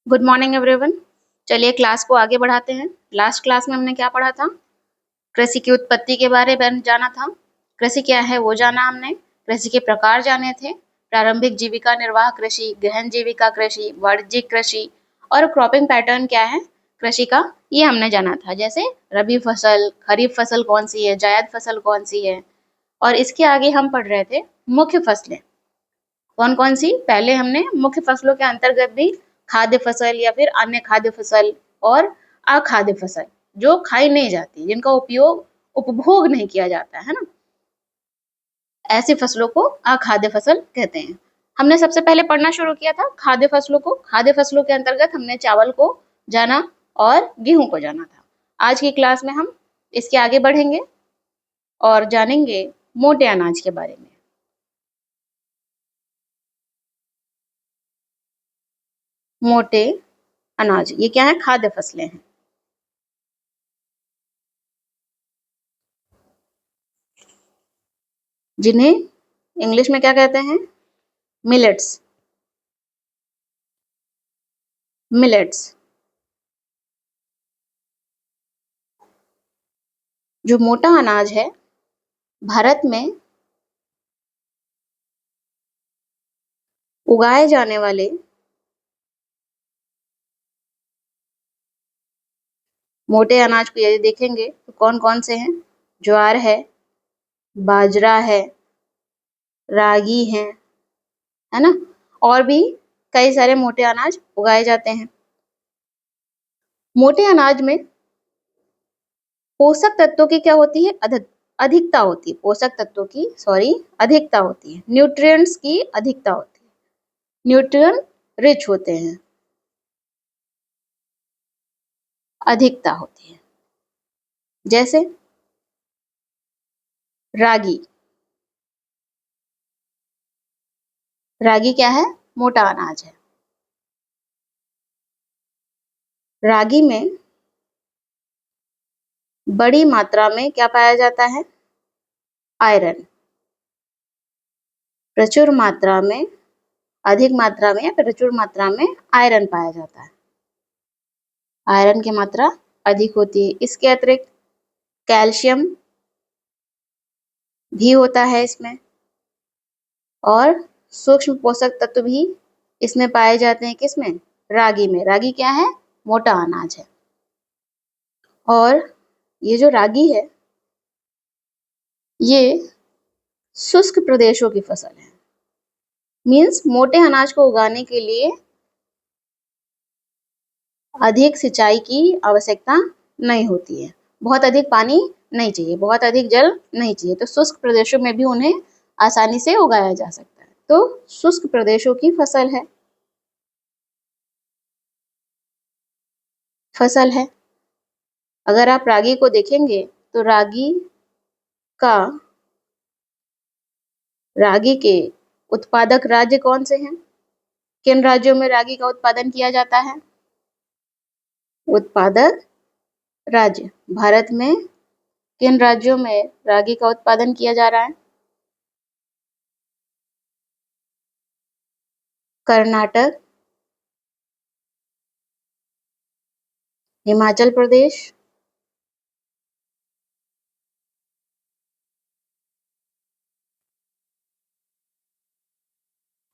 Good morning everyone. चलिए class को आगे बढ़ाते हैं। लास्ट क्लास में हमने क्या पढ़ा था? कृषि की उत्पत्ति के बारे में जाना था। कृषि क्या है वो जाना हमने। कृषि के प्रकार जाने थे। प्रारंभिक जीविका निर्वाह कृषि, गहन जीविका कृषि, वाणिज्यिक कृषि और क्रॉपिंग पैटर्न क्या है कृषि का, ये हमने जाना था। जैसे रबी फसल, खरीफ फसल कौन सी है, जायद फसल कौन सी है। और इसके आगे हम पढ़ रहे थे मुख्य फसलें कौन कौन सी। पहले हमने मुख्य फसलों के अंतर्गत भी खाद्य फसल या फिर अन्य खाद्य फसल और अखाद्य फसल जो खाई नहीं जाती, जिनका उपयोग उपभोग नहीं किया जाता है ना, ऐसी फसलों को अखाद्य फसल कहते हैं। हमने सबसे पहले पढ़ना शुरू किया था खाद्य फसलों को। खाद्य फसलों के अंतर्गत हमने चावल को जाना और गेहूं को जाना था। आज की क्लास में हम इसके आगे बढ़ेंगे और जानेंगे मोटे अनाज के बारे में। मोटे अनाज ये क्या है? खाद्य फसलें हैं। जिन्हें इंग्लिश में क्या कहते हैं? मिलेट्स। मिलेट्स जो मोटा अनाज है, भारत में उगाए जाने वाले मोटे अनाज को यदि देखेंगे तो कौन कौन से हैं? ज्वार है, बाजरा है, रागी है ना, और भी कई सारे मोटे अनाज उगाए जाते हैं। मोटे अनाज में पोषक तत्वों की क्या होती है? अधिकता होती है। पोषक तत्वों की अधिकता होती है। न्यूट्रिएंट्स की अधिकता होती है। न्यूट्रिएंट रिच होते हैं, अधिकता होती है। जैसे रागी। रागी क्या है? मोटा अनाज है। रागी में बड़ी मात्रा में क्या पाया जाता है? आयरन। प्रचुर मात्रा में, अधिक मात्रा में या प्रचुर मात्रा में आयरन पाया जाता है। आयरन की मात्रा अधिक होती है। इसके अतिरिक्त कैल्शियम भी होता है इसमें, और सूक्ष्म पोषक तत्व भी इसमें पाए जाते हैं। किसमें? रागी में। रागी क्या है? मोटा अनाज है। और ये जो रागी है, ये शुष्क प्रदेशों की फसल है। मीन्स मोटे अनाज को उगाने के लिए अधिक सिंचाई की आवश्यकता नहीं होती है। बहुत अधिक पानी नहीं चाहिए, बहुत अधिक जल नहीं चाहिए, तो शुष्क प्रदेशों में भी उन्हें आसानी से उगाया जा सकता है। तो शुष्क प्रदेशों की फसल है। अगर आप रागी को देखेंगे तो का रागी के उत्पादक राज्य कौन से हैं? किन राज्यों में रागी का उत्पादन किया जाता है? उत्पादक राज्य भारत में किन राज्यों में रागी का उत्पादन किया जा रहा है? कर्नाटक, हिमाचल प्रदेश,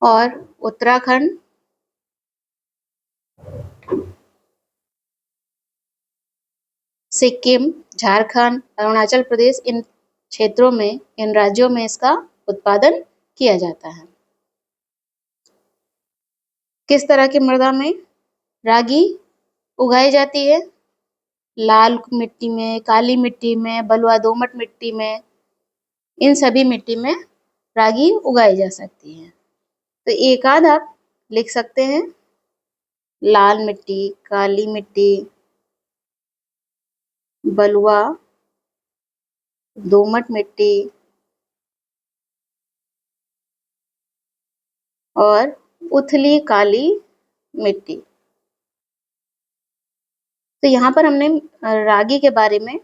और उत्तराखंड, सिक्किम, झारखंड, अरुणाचल प्रदेश, इन क्षेत्रों में, इन राज्यों में इसका उत्पादन किया जाता है। किस तरह की मृदा में रागी उगाई जाती है? लाल मिट्टी में, काली मिट्टी में, बलुआ दोमट मिट्टी में, इन सभी मिट्टी में रागी उगाई जा सकती है। तो एक आध आप लिख सकते हैं, लाल मिट्टी, काली मिट्टी, बलुआ दोमट मिट्टी और उथली काली मिट्टी। तो यहाँ पर हमने रागी के बारे में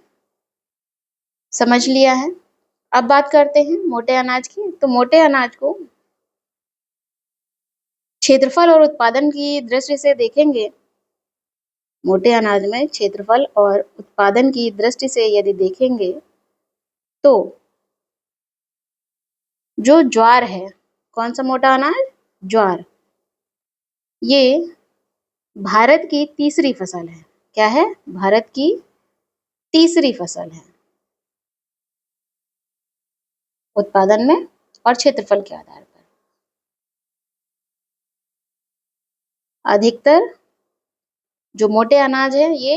समझ लिया है। अब बात करते हैं मोटे अनाज की। तो मोटे अनाज को क्षेत्रफल और उत्पादन की दृष्टि से देखेंगे मोटे अनाज में क्षेत्रफल और उत्पादन की दृष्टि से यदि देखेंगे तो जो ज्वार है, कौन सा मोटा अनाज? ज्वार। ये भारत की तीसरी फसल है। क्या है? भारत की तीसरी फसल है उत्पादन में और क्षेत्रफल के आधार पर। अधिकतर जो मोटे अनाज है ये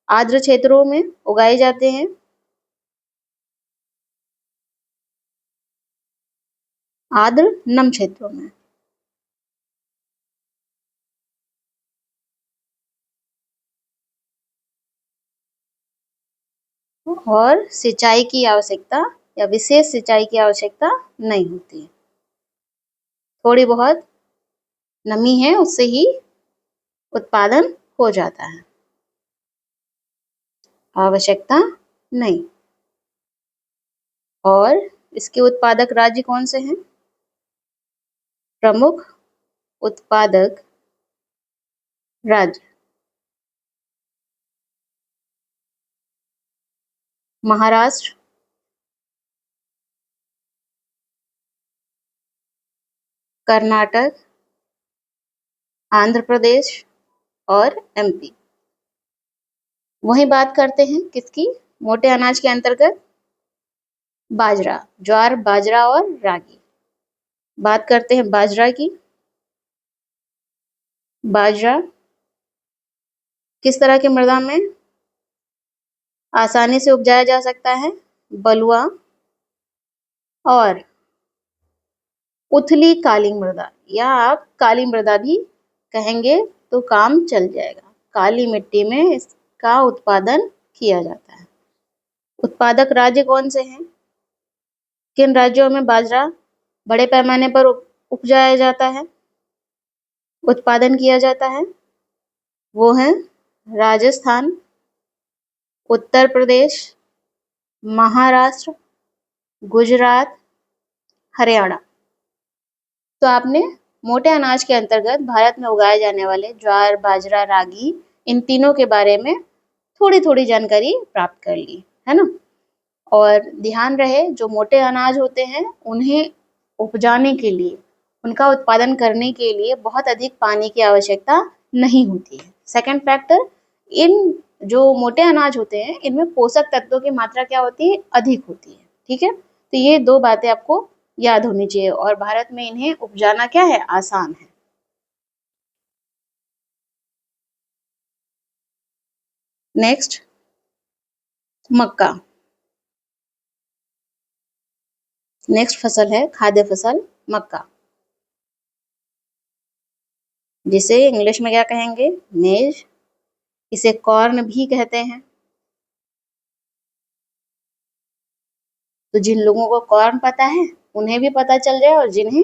आर्द्र क्षेत्रों में उगाए जाते हैं। आर्द्र नम क्षेत्रों में। और सिंचाई की आवश्यकता या विशेष सिंचाई की आवश्यकता नहीं होती है। थोड़ी बहुत नमी है उससे ही उत्पादन हो जाता है, आवश्यकता नहीं। और इसके उत्पादक राज्य कौन से हैं? प्रमुख उत्पादक राज्य महाराष्ट्र, कर्नाटक, आंध्र प्रदेश और एमपी। वही बात करते हैं किसकी? मोटे अनाज के अंतर्गत बाजरा, ज्वार, बाजरा और रागी। बात करते हैं बाजरा की। बाजरा किस तरह की मृदा में आसानी से उपजाया जा सकता है? बलुआ और उथली काली मृदा, या आप काली मृदा भी कहेंगे तो काम चल जाएगा। काली मिट्टी में इसका उत्पादन किया जाता है। उत्पादक राज्य कौन से हैं? किन राज्यों में बाजरा बड़े पैमाने पर उपजाया जाता है, उत्पादन किया जाता है? वो हैं राजस्थान, उत्तर प्रदेश, महाराष्ट्र, गुजरात, हरियाणा। तो आपने मोटे अनाज के अंतर्गत भारत में उगाए जाने वाले ज्वार, बाजरा, रागी, इन तीनों के बारे में थोड़ी थोड़ी जानकारी प्राप्त कर ली है ना। और ध्यान रहे जो मोटे अनाज होते हैं उन्हें उपजाने के लिए, उनका उत्पादन करने के लिए बहुत अधिक पानी की आवश्यकता नहीं होती है। सेकंड फैक्टर, इन जो मोटे अनाज होते हैं इनमें पोषक तत्वों की मात्रा क्या होती है? अधिक होती है। ठीक है, तो ये दो बातें आपको याद होनी चाहिए और भारत में इन्हें उपजाना क्या है? आसान है। नेक्स्ट, मक्का। नेक्स्ट फसल है खाद्य फसल मक्का, जिसे इंग्लिश में क्या कहेंगे? मेज। इसे कॉर्न भी कहते हैं। तो जिन लोगों को कॉर्न पता है उन्हें भी पता चल जाए और जिन्हें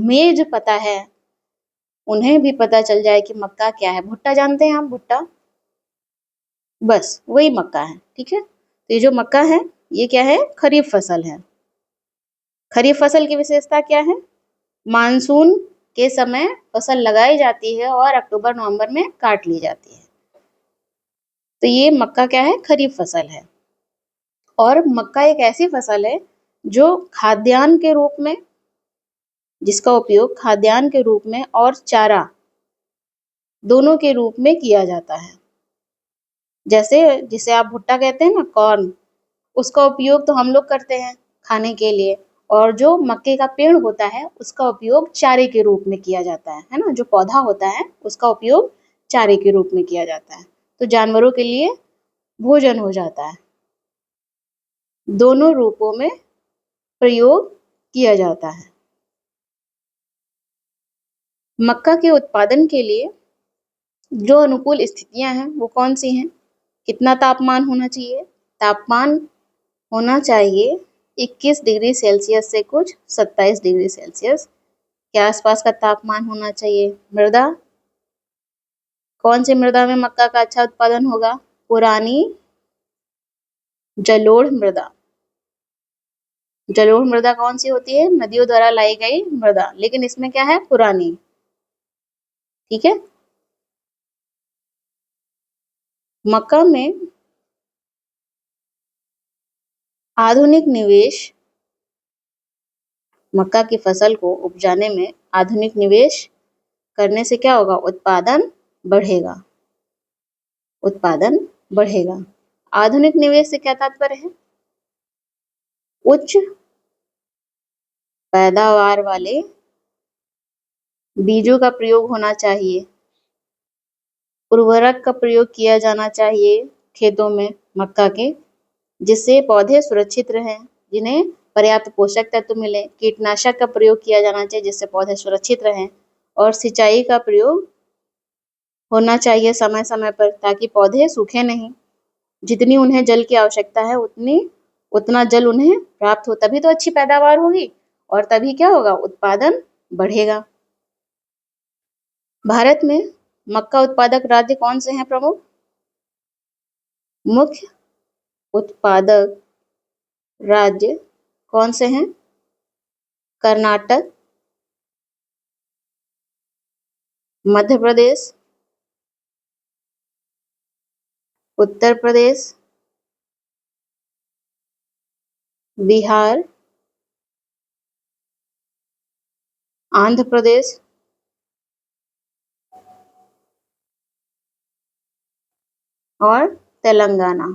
मेज पता है उन्हें भी पता चल जाए कि मक्का क्या है। भुट्टा जानते हैं आप? भुट्टा, बस वही मक्का है। ठीक है, तो ये जो मक्का है ये क्या है? खरीफ फसल है। खरीफ फसल की विशेषता क्या है? मानसून के समय फसल लगाई जाती है और अक्टूबर नवंबर में काट ली जाती है। तो ये मक्का क्या है? खरीफ फसल है। और मक्का एक ऐसी फसल है जो खाद्यान्न के रूप में, जिसका उपयोग खाद्यान्न के रूप में और चारा दोनों के रूप में किया जाता है। जैसे जिसे आप भुट्टा कहते हैं ना, कॉर्न, उसका उपयोग तो हम लोग करते हैं खाने के लिए, और जो मक्के का पेड़ होता है उसका उपयोग चारे के रूप में किया जाता है ना। जो पौधा होता है उसका उपयोग चारे के रूप में किया जाता है, तो जानवरों के लिए भोजन हो जाता है। दोनों रूपों में प्रयोग किया जाता है। मक्का के उत्पादन के लिए जो अनुकूल स्थितियां हैं वो कौन सी हैं? कितना तापमान होना चाहिए? तापमान होना चाहिए 21 डिग्री सेल्सियस से कुछ 27 डिग्री सेल्सियस के आसपास का तापमान होना चाहिए। मृदा, कौन सी मृदा में मक्का का अच्छा उत्पादन होगा? पुरानी जलोढ़ मृदा। जलोढ़ मृदा कौन सी होती है? नदियों द्वारा लाई गई मृदा, लेकिन इसमें क्या है? पुरानी। ठीक है, मक्का में आधुनिक निवेश, मक्का की फसल को उपजाने में आधुनिक निवेश करने से क्या होगा? उत्पादन बढ़ेगा, उत्पादन बढ़ेगा। आधुनिक निवेश से क्या तात्पर्य है? उच्च पैदावार वाले बीजों का प्रयोग होना चाहिए, उर्वरक का प्रयोग किया जाना चाहिए खेतों में मक्का के, जिससे पौधे सुरक्षित रहें, जिन्हें पर्याप्त पोषक तत्व मिले। कीटनाशक का प्रयोग किया जाना चाहिए जिससे पौधे सुरक्षित रहें, और सिंचाई का प्रयोग होना चाहिए समय समय पर, ताकि पौधे सूखे नहीं। जितनी उन्हें जल की आवश्यकता है उतना जल उन्हें प्राप्त हो, तभी तो अच्छी पैदावार होगी और तभी क्या होगा? उत्पादन बढ़ेगा। भारत में मक्का उत्पादक राज्य कौन से हैं प्रमुख? मुख्य उत्पादक राज्य कौन से हैं? कर्नाटक, मध्य प्रदेश, उत्तर प्रदेश, बिहार, आंध्र प्रदेश और तेलंगाना।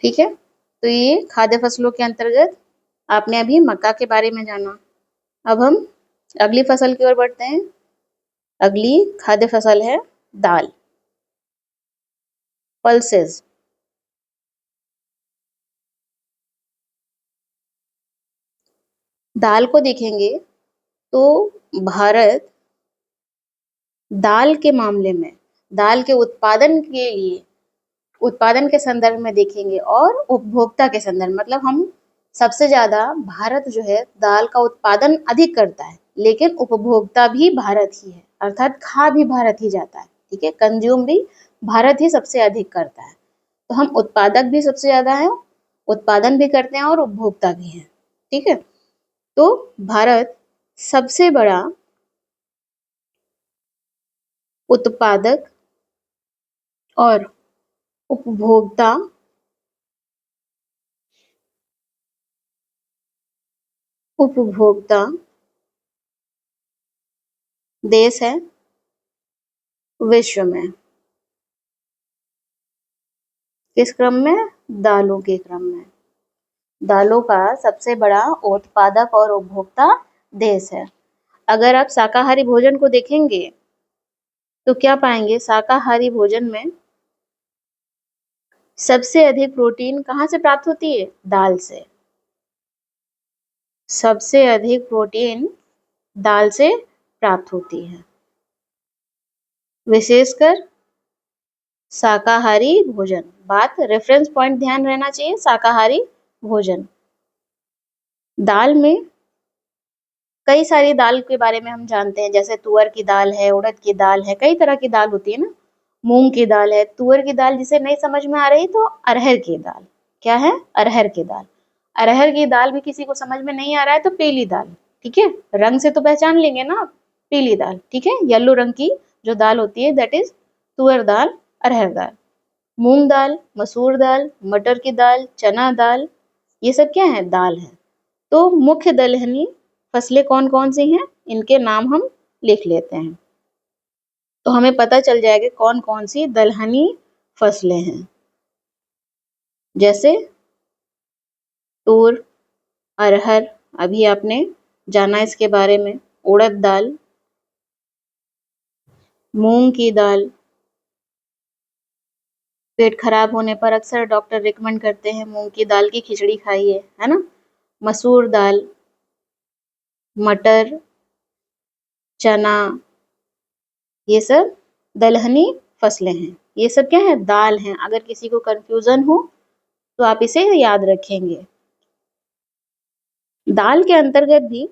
ठीक है, तो ये खाद्य फसलों के अंतर्गत आपने अभी मक्का के बारे में जाना। अब हम अगली फसल की ओर बढ़ते हैं। अगली खाद्य फसल है दाल, पल्सेस। दाल को देखेंगे तो भारत दाल के मामले में, दाल के उत्पादन के लिए, उत्पादन के संदर्भ में देखेंगे और उपभोक्ता के संदर्भ, मतलब हम सबसे ज्यादा भारत जो है दाल का उत्पादन अधिक करता है, लेकिन उपभोक्ता भी भारत ही है, अर्थात खा भी भारत ही जाता है। ठीक है, कंज्यूम भी भारत ही सबसे अधिक करता है। तो हम उत्पादक भी सबसे ज्यादा हैं, उत्पादन भी करते हैं और उपभोक्ता भी हैं। ठीक है, तो भारत सबसे बड़ा उत्पादक और उपभोक्ता देश है विश्व में। किस क्रम में? दालों के क्रम में। दालों का सबसे बड़ा उत्पादक और उपभोक्ता देश है। अगर आप शाकाहारी भोजन को देखेंगे तो क्या पाएंगे? शाकाहारी भोजन में सबसे अधिक प्रोटीन कहाँ से प्राप्त होती है? दाल से। सबसे अधिक प्रोटीन दाल से प्राप्त होती है, विशेषकर शाकाहारी भोजन। बात रेफरेंस पॉइंट ध्यान रहना चाहिए, शाकाहारी भोजन। दाल में कई सारी दाल के बारे में हम जानते हैं, जैसे तुअर की दाल है, उड़द की दाल है, कई तरह की दाल होती है ना। मूंग की दाल है, तुअर की दाल जिसे नहीं समझ में आ रही तो अरहर की दाल। क्या है? अरहर की दाल। अरहर की दाल भी किसी को समझ में नहीं आ रहा है तो पीली दाल। ठीक है, रंग से तो पहचान लेंगे ना आप, पीली दाल। ठीक है, येलो रंग की जो दाल होती है दैट इज तुअर दाल, अरहर दाल। मूंग दाल, मसूर दाल, मटर की दाल, चना दाल, ये सब क्या है? दाल है। तो मुख्य दलहनी फसलें कौन कौन सी हैं, इनके नाम हम लिख लेते हैं, तो हमें पता चल जाएगा कौन कौन सी दलहनी फसलें हैं। जैसे तूर, अरहर, अभी आपने जाना इसके बारे में, उड़द दाल, मूंग की दाल। पेट खराब होने पर अक्सर डॉक्टर रिकमेंड करते हैं मूंग की दाल की खिचड़ी खाइए, है ना। मसूर दाल, मटर, चना, ये सब दलहनी फसलें हैं। ये सब क्या है? दाल हैं। अगर किसी को कंफ्यूजन हो तो आप इसे याद रखेंगे। दाल के अंतर्गत भी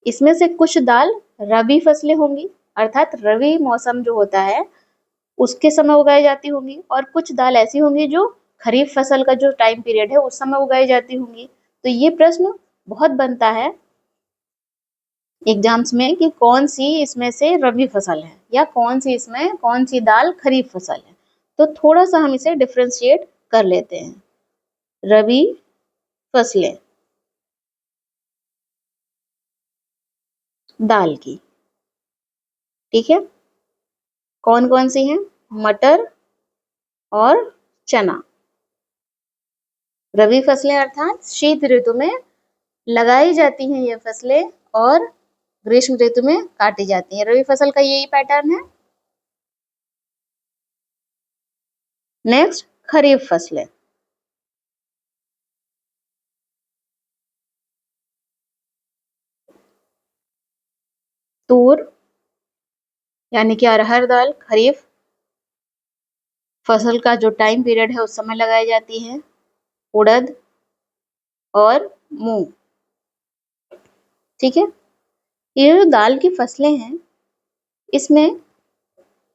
इसमें से कुछ दाल रबी फसलें होंगी, अर्थात रबी मौसम जो होता है उसके समय उगाई जाती होंगी, और कुछ दाल ऐसी होंगी जो खरीफ फसल का जो टाइम पीरियड है उस समय उगाई जाती होंगी। तो ये प्रश्न बहुत बनता है एग्जाम्स में कि कौन सी इसमें से रबी फसल है या कौन सी दाल खरीफ फसल है। तो थोड़ा सा हम इसे डिफ्रेंशिएट कर लेते हैं। रबी फसलें दाल की, ठीक है, कौन कौन सी हैं? मटर और चना। रबी फसलें अर्थात शीत ऋतु में लगाई जाती हैं ये फसलें और ग्रीष्म ऋतु में काटी जाती हैं। रबी फसल का यही पैटर्न है। नेक्स्ट, खरीफ फसलें। तूर यानी कि अरहर दाल खरीफ फसल का जो टाइम पीरियड है उस समय लगाई जाती है। उड़द और मूंग, ठीक है। ये जो दाल की फसलें हैं इसमें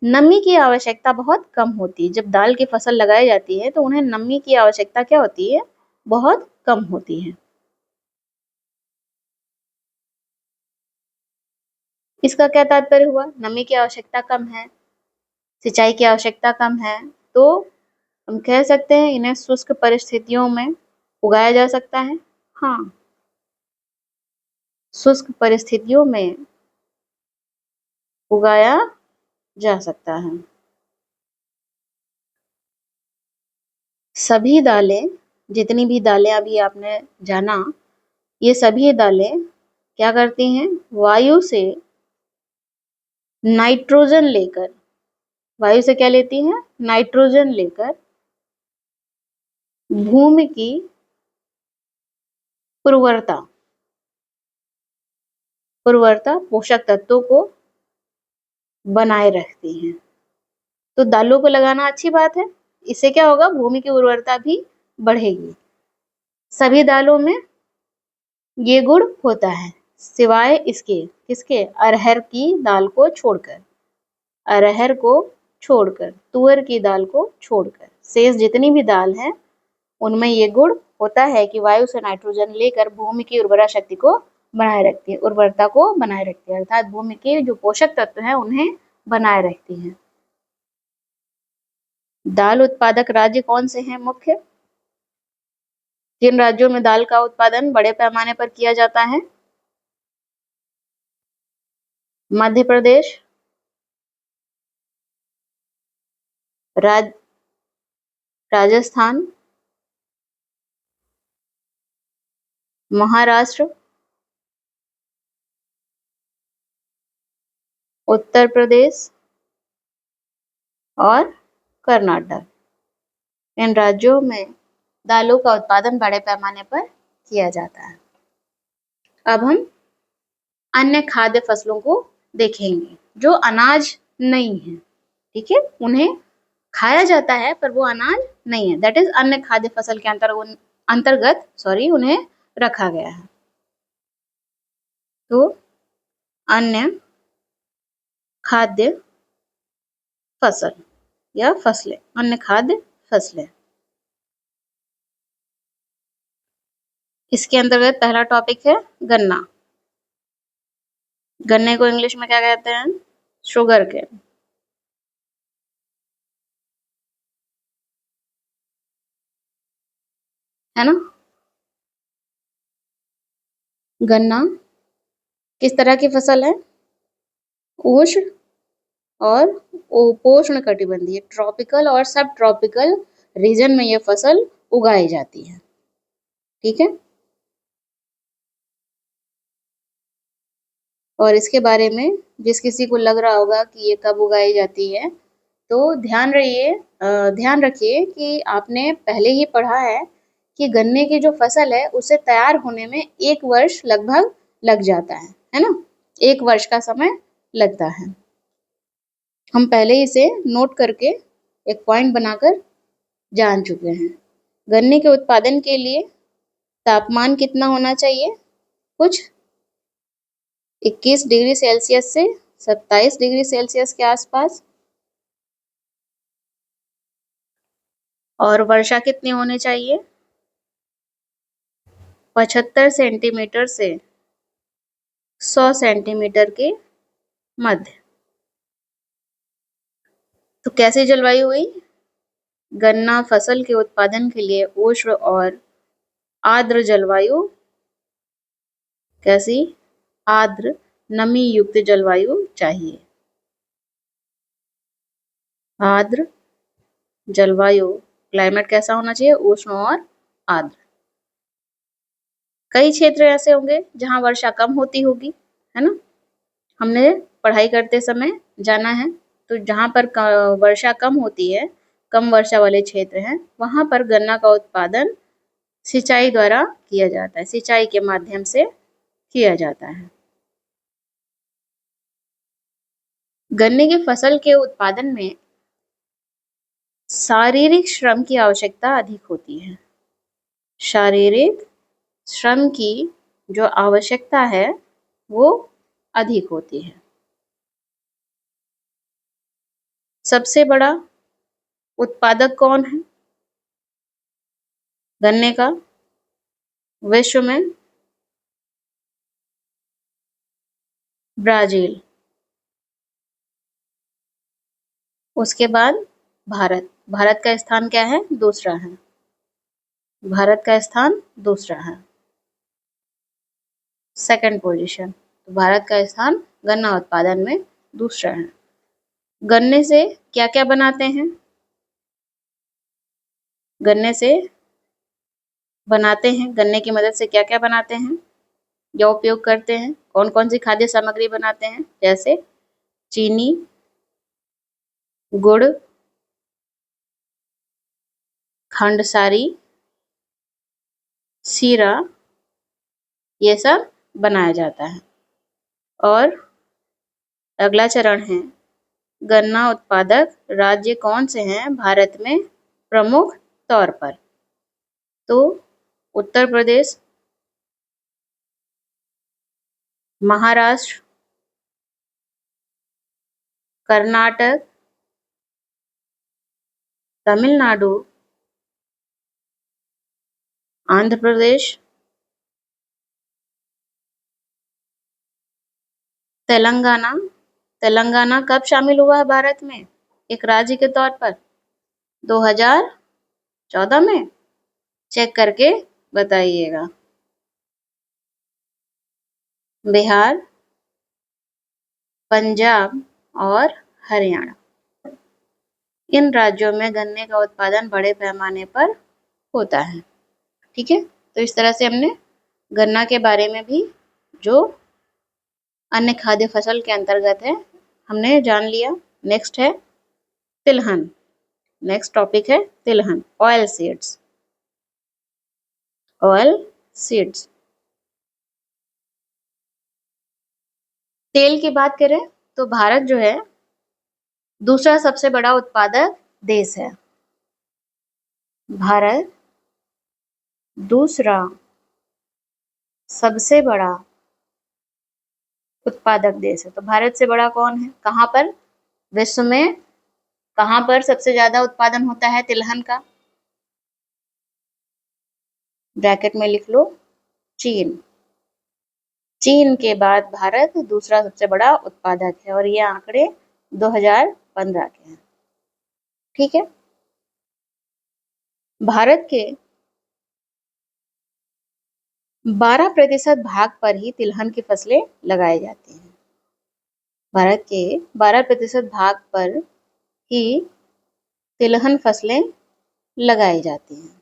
नमी की आवश्यकता बहुत कम होती है। जब दाल की फसल लगाई जाती है तो उन्हें नमी की आवश्यकता क्या होती है? बहुत कम होती है। इसका क्या तात्पर्य हुआ? नमी की आवश्यकता कम है, सिंचाई की आवश्यकता कम है, तो हम कह सकते हैं इन्हें शुष्क परिस्थितियों में उगाया जा सकता है। हाँ, शुष्क परिस्थितियों में उगाया जा सकता है। सभी दालें, जितनी भी दालें अभी आपने जाना, ये सभी दालें क्या करती हैं? वायु से नाइट्रोजन लेकर, वायु से क्या लेती हैं? नाइट्रोजन लेकर भूमि की उर्वरता उर्वरता पोषक तत्वों को बनाए रखती हैं। तो दालों को लगाना अच्छी बात है, इससे क्या होगा? भूमि की उर्वरता भी बढ़ेगी। सभी दालों में ये गुण होता है, सिवाय इसके, किसके? अरहर की दाल को छोड़कर। अरहर को छोड़कर, तुअर की दाल को छोड़कर, शेष जितनी भी दाल है उनमें ये गुण होता है कि वायु से नाइट्रोजन लेकर भूमि की उर्वरा शक्ति को बनाए रखती है, उर्वरता को बनाए रखती है, अर्थात भूमि के जो पोषक तत्व हैं उन्हें बनाए रखती है। दाल उत्पादक राज्य कौन से हैं मुख्य? जिन राज्यों में दाल का उत्पादन बड़े पैमाने पर किया जाता है? मध्य प्रदेश, राजस्थान, महाराष्ट्र, उत्तर प्रदेश और कर्नाटक। इन राज्यों में दालों का उत्पादन बड़े पैमाने पर किया जाता है। अब हम अन्य खाद्य फसलों को देखेंगे जो अनाज नहीं है, ठीक है, उन्हें खाया जाता है पर वो अनाज नहीं है, दैट इज अन्य खाद्य फसल के अंतर्गत उन्हें रखा गया है। तो अन्य खाद्य फसल या फसलें, अन्य खाद्य फसलें, इसके अंतर्गत पहला टॉपिक है गन्ना। गन्ने को इंग्लिश में क्या कहते हैं? शुगर केन, है ना। गन्ना किस तरह की फसल है? उष्ण और उपोष्ण कटिबंधीय, ट्रॉपिकल और सब ट्रॉपिकल रीजन में ये फसल उगाई जाती है, ठीक है। और इसके बारे में जिस किसी को लग रहा होगा कि ये कब उगाई जाती है, तो ध्यान रखिए कि आपने पहले ही पढ़ा है कि गन्ने की जो फसल है उसे तैयार होने में 1 वर्ष लगभग लग जाता है ना। 1 वर्ष का समय लगता है। हम पहले इसे नोट करके एक पॉइंट बनाकर जान चुके हैं। गन्ने के उत्पादन के लिए तापमान कितना होना चाहिए? कुछ 21 डिग्री सेल्सियस से 27 डिग्री सेल्सियस के आसपास। और वर्षा कितनी होनी चाहिए? 75 सेंटीमीटर से 100 सेंटीमीटर के मध्य। तो कैसी जलवायु हुई? गन्ना फसल के उत्पादन के लिए उष्ण और आर्द्र जलवायु, कैसी? आर्द्र नमी युक्त जलवायु चाहिए। आर्द्र जलवायु, क्लाइमेट कैसा होना चाहिए? उष्ण और आर्द्र। कई क्षेत्र ऐसे होंगे जहां वर्षा कम होती होगी, है ना? हमने पढ़ाई करते समय जाना है। तो जहां पर वर्षा कम होती है, कम वर्षा वाले क्षेत्र हैं, वहां पर गन्ना का उत्पादन सिंचाई द्वारा किया जाता है, सिंचाई के माध्यम से किया जाता है। गन्ने की फसल के उत्पादन में शारीरिक श्रम की आवश्यकता अधिक होती है। शारीरिक श्रम की जो आवश्यकता है वो अधिक होती है। सबसे बड़ा उत्पादक कौन है गन्ने का विश्व में? ब्राजील। उसके बाद भारत। भारत का स्थान क्या है? दूसरा है। भारत का स्थान दूसरा है, सेकंड पोजीशन। तो भारत का स्थान गन्ना उत्पादन में दूसरा है। गन्ने से क्या क्या बनाते हैं? गन्ने से बनाते हैं, गन्ने की मदद से क्या क्या बनाते हैं या उपयोग करते हैं? कौन कौन सी खाद्य सामग्री बनाते हैं? जैसे चीनी, गुड़, खंडसारी, सीरा, ये सब बनाया जाता है। और अगला चरण है, गन्ना उत्पादक राज्य कौन से हैं भारत में प्रमुख तौर पर? तो उत्तर प्रदेश, महाराष्ट्र, कर्नाटक, तमिलनाडु, आंध्र प्रदेश, तेलंगाना। तेलंगाना कब शामिल हुआ है भारत में एक राज्य के तौर पर? 2014 में। चेक करके बताइएगा। बिहार, पंजाब और हरियाणा, इन राज्यों में गन्ने का उत्पादन बड़े पैमाने पर होता है। ठीक है, तो इस तरह से हमने गन्ना के बारे में भी जो अन्य खाद्य फसल के अंतर्गत है हमने जान लिया। नेक्स्ट है तिलहन। नेक्स्ट टॉपिक है तिलहन, ऑयल सीड्स। ऑयल सीड्स, तेल की बात करें तो भारत जो है दूसरा सबसे बड़ा उत्पादक देश है। भारत दूसरा सबसे बड़ा उत्पादक देश है। तो भारत से बड़ा कौन है? कहाँ पर विश्व में कहाँ पर सबसे ज्यादा उत्पादन होता है तिलहन का? ब्रैकेट में लिख लो, चीन। चीन के बाद भारत दूसरा सबसे बड़ा उत्पादक है और ये आंकड़े 2015 के हैं। ठीक है, भारत के 12% भाग पर ही तिलहन की फसलें लगाई जाती हैं। भारत के 12% भाग पर ही तिलहन फसलें लगाई जाती हैं।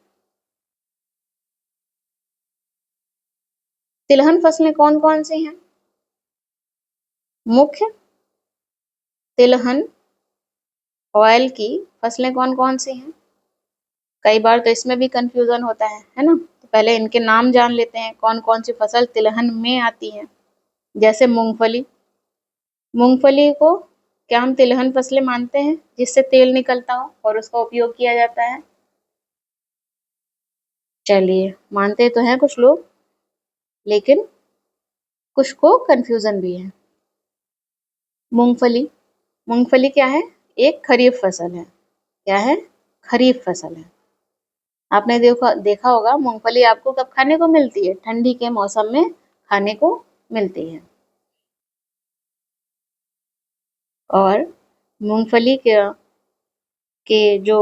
तिलहन फसलें कौन कौन सी हैं? मुख्य तिलहन ऑयल की फसलें कौन कौन सी हैं? कई बार तो इसमें भी कंफ्यूजन होता है ना? तो पहले इनके नाम जान लेते हैं, कौन कौन सी फसल तिलहन में आती है। जैसे मूंगफली, मूंगफली को क्या हम तिलहन फसलें मानते हैं जिससे तेल निकलता हो और उसका उपयोग किया जाता है? चलिए, मानते तो हैं कुछ लोग, लेकिन कुछ को कंफ्यूजन भी है। मूंगफली, मूंगफली क्या है? एक खरीफ फसल है। क्या है? खरीफ फसल है। आपने देखा होगा मूंगफली आपको कब खाने को मिलती है? ठंडी के मौसम में खाने को मिलती है। और मूंगफली के जो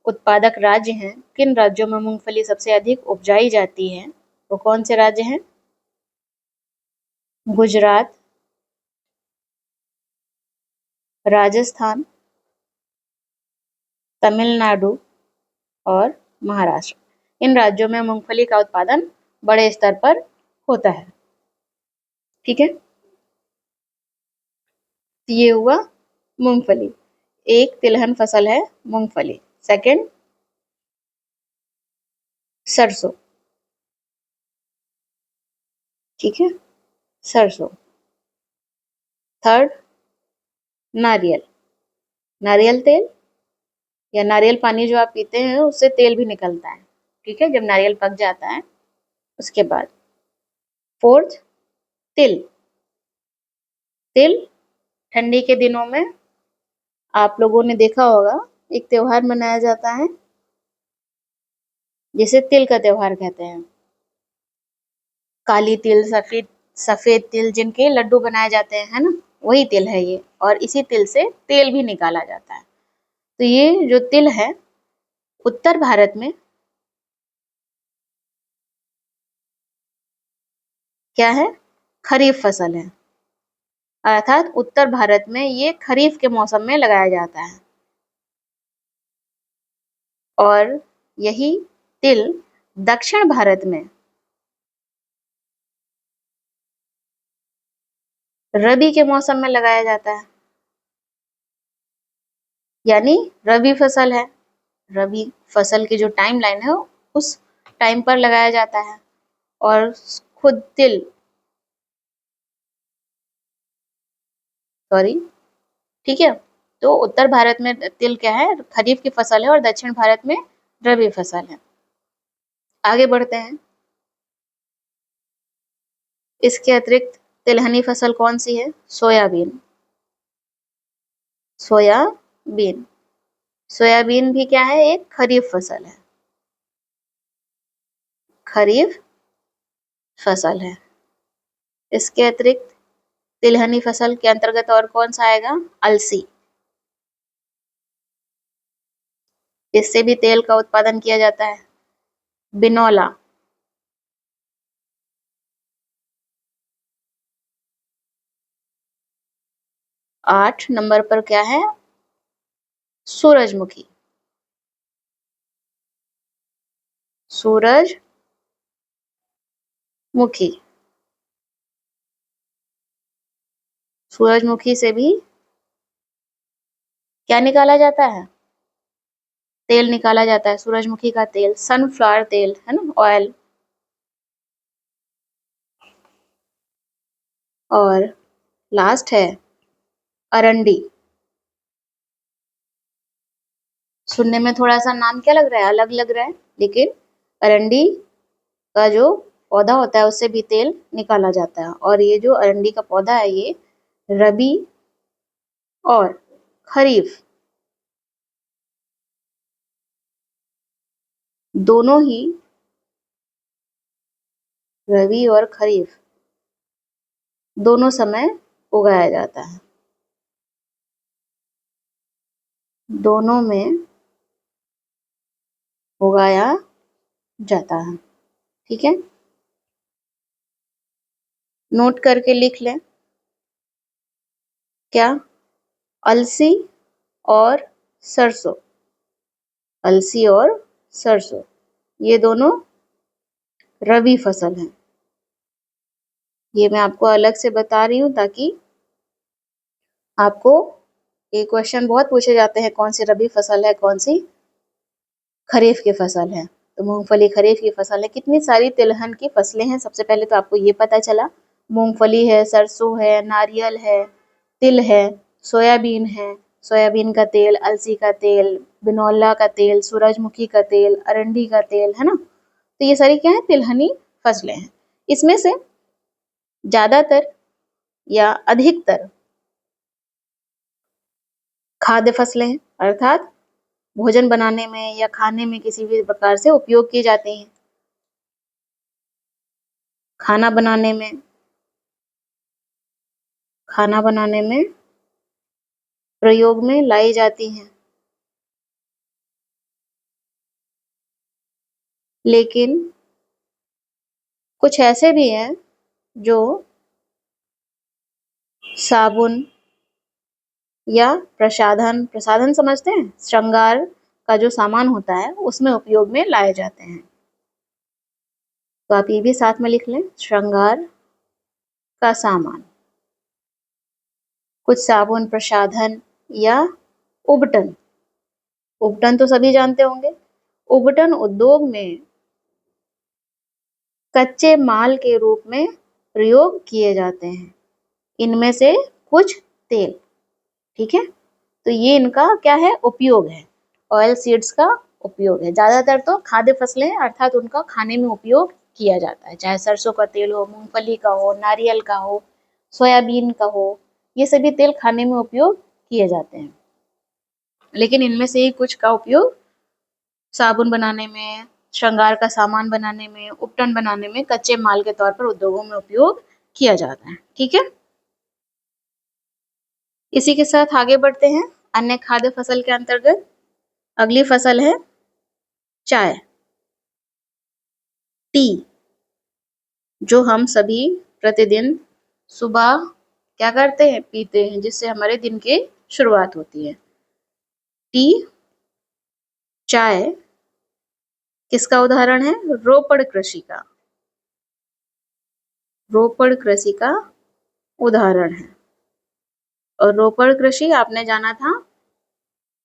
उत्पादक राज्य हैं, किन राज्यों में मूंगफली सबसे अधिक उपजाई जाती है, वो कौन से राज्य हैं? गुजरात, राजस्थान, तमिलनाडु और महाराष्ट्र। इन राज्यों में मूंगफली का उत्पादन बड़े स्तर पर होता है। ठीक है, ये हुआ मूंगफली। एक तिलहन फसल है मूंगफली। सेकंड, सरसों। ठीक है, सरसों। थर्ड, नारियल। नारियल तेल या नारियल पानी जो आप पीते हैं उससे तेल भी निकलता है। ठीक है, जब नारियल पक जाता है उसके बाद। फोर्थ, तिल। तिल ठंडी के दिनों में आप लोगों ने देखा होगा एक त्योहार मनाया जाता है जिसे तिल का त्योहार कहते हैं। काली तिल, सफेद सफेद तिल जिनके लड्डू बनाए जाते हैं, है ना, वही तिल है ये। और इसी तिल से तेल भी निकाला जाता है। तो ये जो तिल है उत्तर भारत में क्या है? खरीफ फसल है। अर्थात उत्तर भारत में ये खरीफ के मौसम में लगाया जाता है। और यही तिल दक्षिण भारत में रबी के मौसम में लगाया जाता है। यानी रबी फसल है। रबी फसल की जो टाइम लाइन है उस टाइम पर लगाया जाता है। और खुद तिल, सॉरी, ठीक है, तो उत्तर भारत में तिल क्या है? खरीफ की फसल है और दक्षिण भारत में रबी फसल है। आगे बढ़ते हैं। इसके अतिरिक्त तिलहनी फसल कौन सी है? सोयाबीन। सोयाबीन। सोयाबीन भी क्या है? एक खरीफ फसल है। खरीफ फसल है। इसके अतिरिक्त तिलहनी फसल के अंतर्गत और कौन सा आएगा? अलसी। इससे भी तेल का उत्पादन किया जाता है। बिनौला। 8 नंबर पर क्या है? सूरजमुखी। सूरजमुखी। सूरजमुखी से भी क्या निकाला जाता है? तेल निकाला जाता है। सूरजमुखी का तेल, सनफ्लावर तेल, है ना, ऑयल। और लास्ट है अरंडी। सुनने में थोड़ा सा नाम क्या लग रहा है? अलग लग रहा है, लेकिन अरंडी का जो पौधा होता है उससे भी तेल निकाला जाता है। और ये जो अरंडी का पौधा है ये रबी और खरीफ दोनों ही, रबी और खरीफ दोनों समय उगाया जाता है। दोनों में उगाया जाता है। ठीक है, नोट करके लिख लें। क्या? अलसी और सरसों। अलसी और सरसों ये दोनों रबी फसल हैं। ये मैं आपको अलग से बता रही हूँ ताकि आपको, ये क्वेश्चन बहुत पूछे जाते हैं, कौन सी रबी फसल है, कौन सी खरीफ की फसल है। तो मूंगफली खरीफ की फसल है। कितनी सारी तिलहन की फसलें हैं, सबसे पहले तो आपको ये पता चला। मूंगफली है, सरसों है, नारियल है, तिल है, सोयाबीन है, सोयाबीन का तेल, अलसी का तेल, बिनौला का तेल, सूरजमुखी का तेल, अरंडी का तेल, है ना। तो ये सारी क्या है? तिलहनी फसलें हैं। इसमें से ज्यादातर या अधिकतर खाद्य फसलें हैं, अर्थात भोजन बनाने में या खाने में किसी भी प्रकार से उपयोग की जाती हैं। खाना बनाने में, खाना बनाने में प्रयोग में लाई जाती हैं। लेकिन कुछ ऐसे भी हैं जो साबुन या प्रसाधन समझते हैं, श्रृंगार का जो सामान होता है उसमें उपयोग में लाए जाते हैं। तो आप ये भी साथ में लिख लें, श्रृंगार का सामान। कुछ साबुन, प्रसाधन या उबटन। उबटन तो सभी जानते होंगे। उबटन उद्योग में कच्चे माल के रूप में प्रयोग किए जाते हैं। इनमें से कुछ तेल, ठीक है, तो ये इनका क्या है, उपयोग है। ऑयल सीड्स का उपयोग है। ज्यादातर तो खाद्य फसलें अर्थात उनका खाने में उपयोग किया जाता है, चाहे सरसों का तेल हो, मूंगफली का हो, नारियल का हो, सोयाबीन का हो, ये सभी तेल खाने में उपयोग किए जाते हैं। लेकिन इनमें से ही कुछ का उपयोग साबुन बनाने में, श्रृंगार का सामान बनाने में, उपटन बनाने में, कच्चे माल के तौर पर उद्योगों में उपयोग किया जाता है। ठीक है, इसी के साथ आगे बढ़ते हैं अन्य खाद्य फसल के अंतर्गत। अगली फसल है चाय, टी, जो हम सभी प्रतिदिन सुबह क्या करते हैं, पीते हैं, जिससे हमारे दिन की शुरुआत होती है। टी, चाय किसका उदाहरण है, रोपड़ कृषि का। रोपड़ कृषि का उदाहरण है। और रोपड़ कृषि आपने जाना था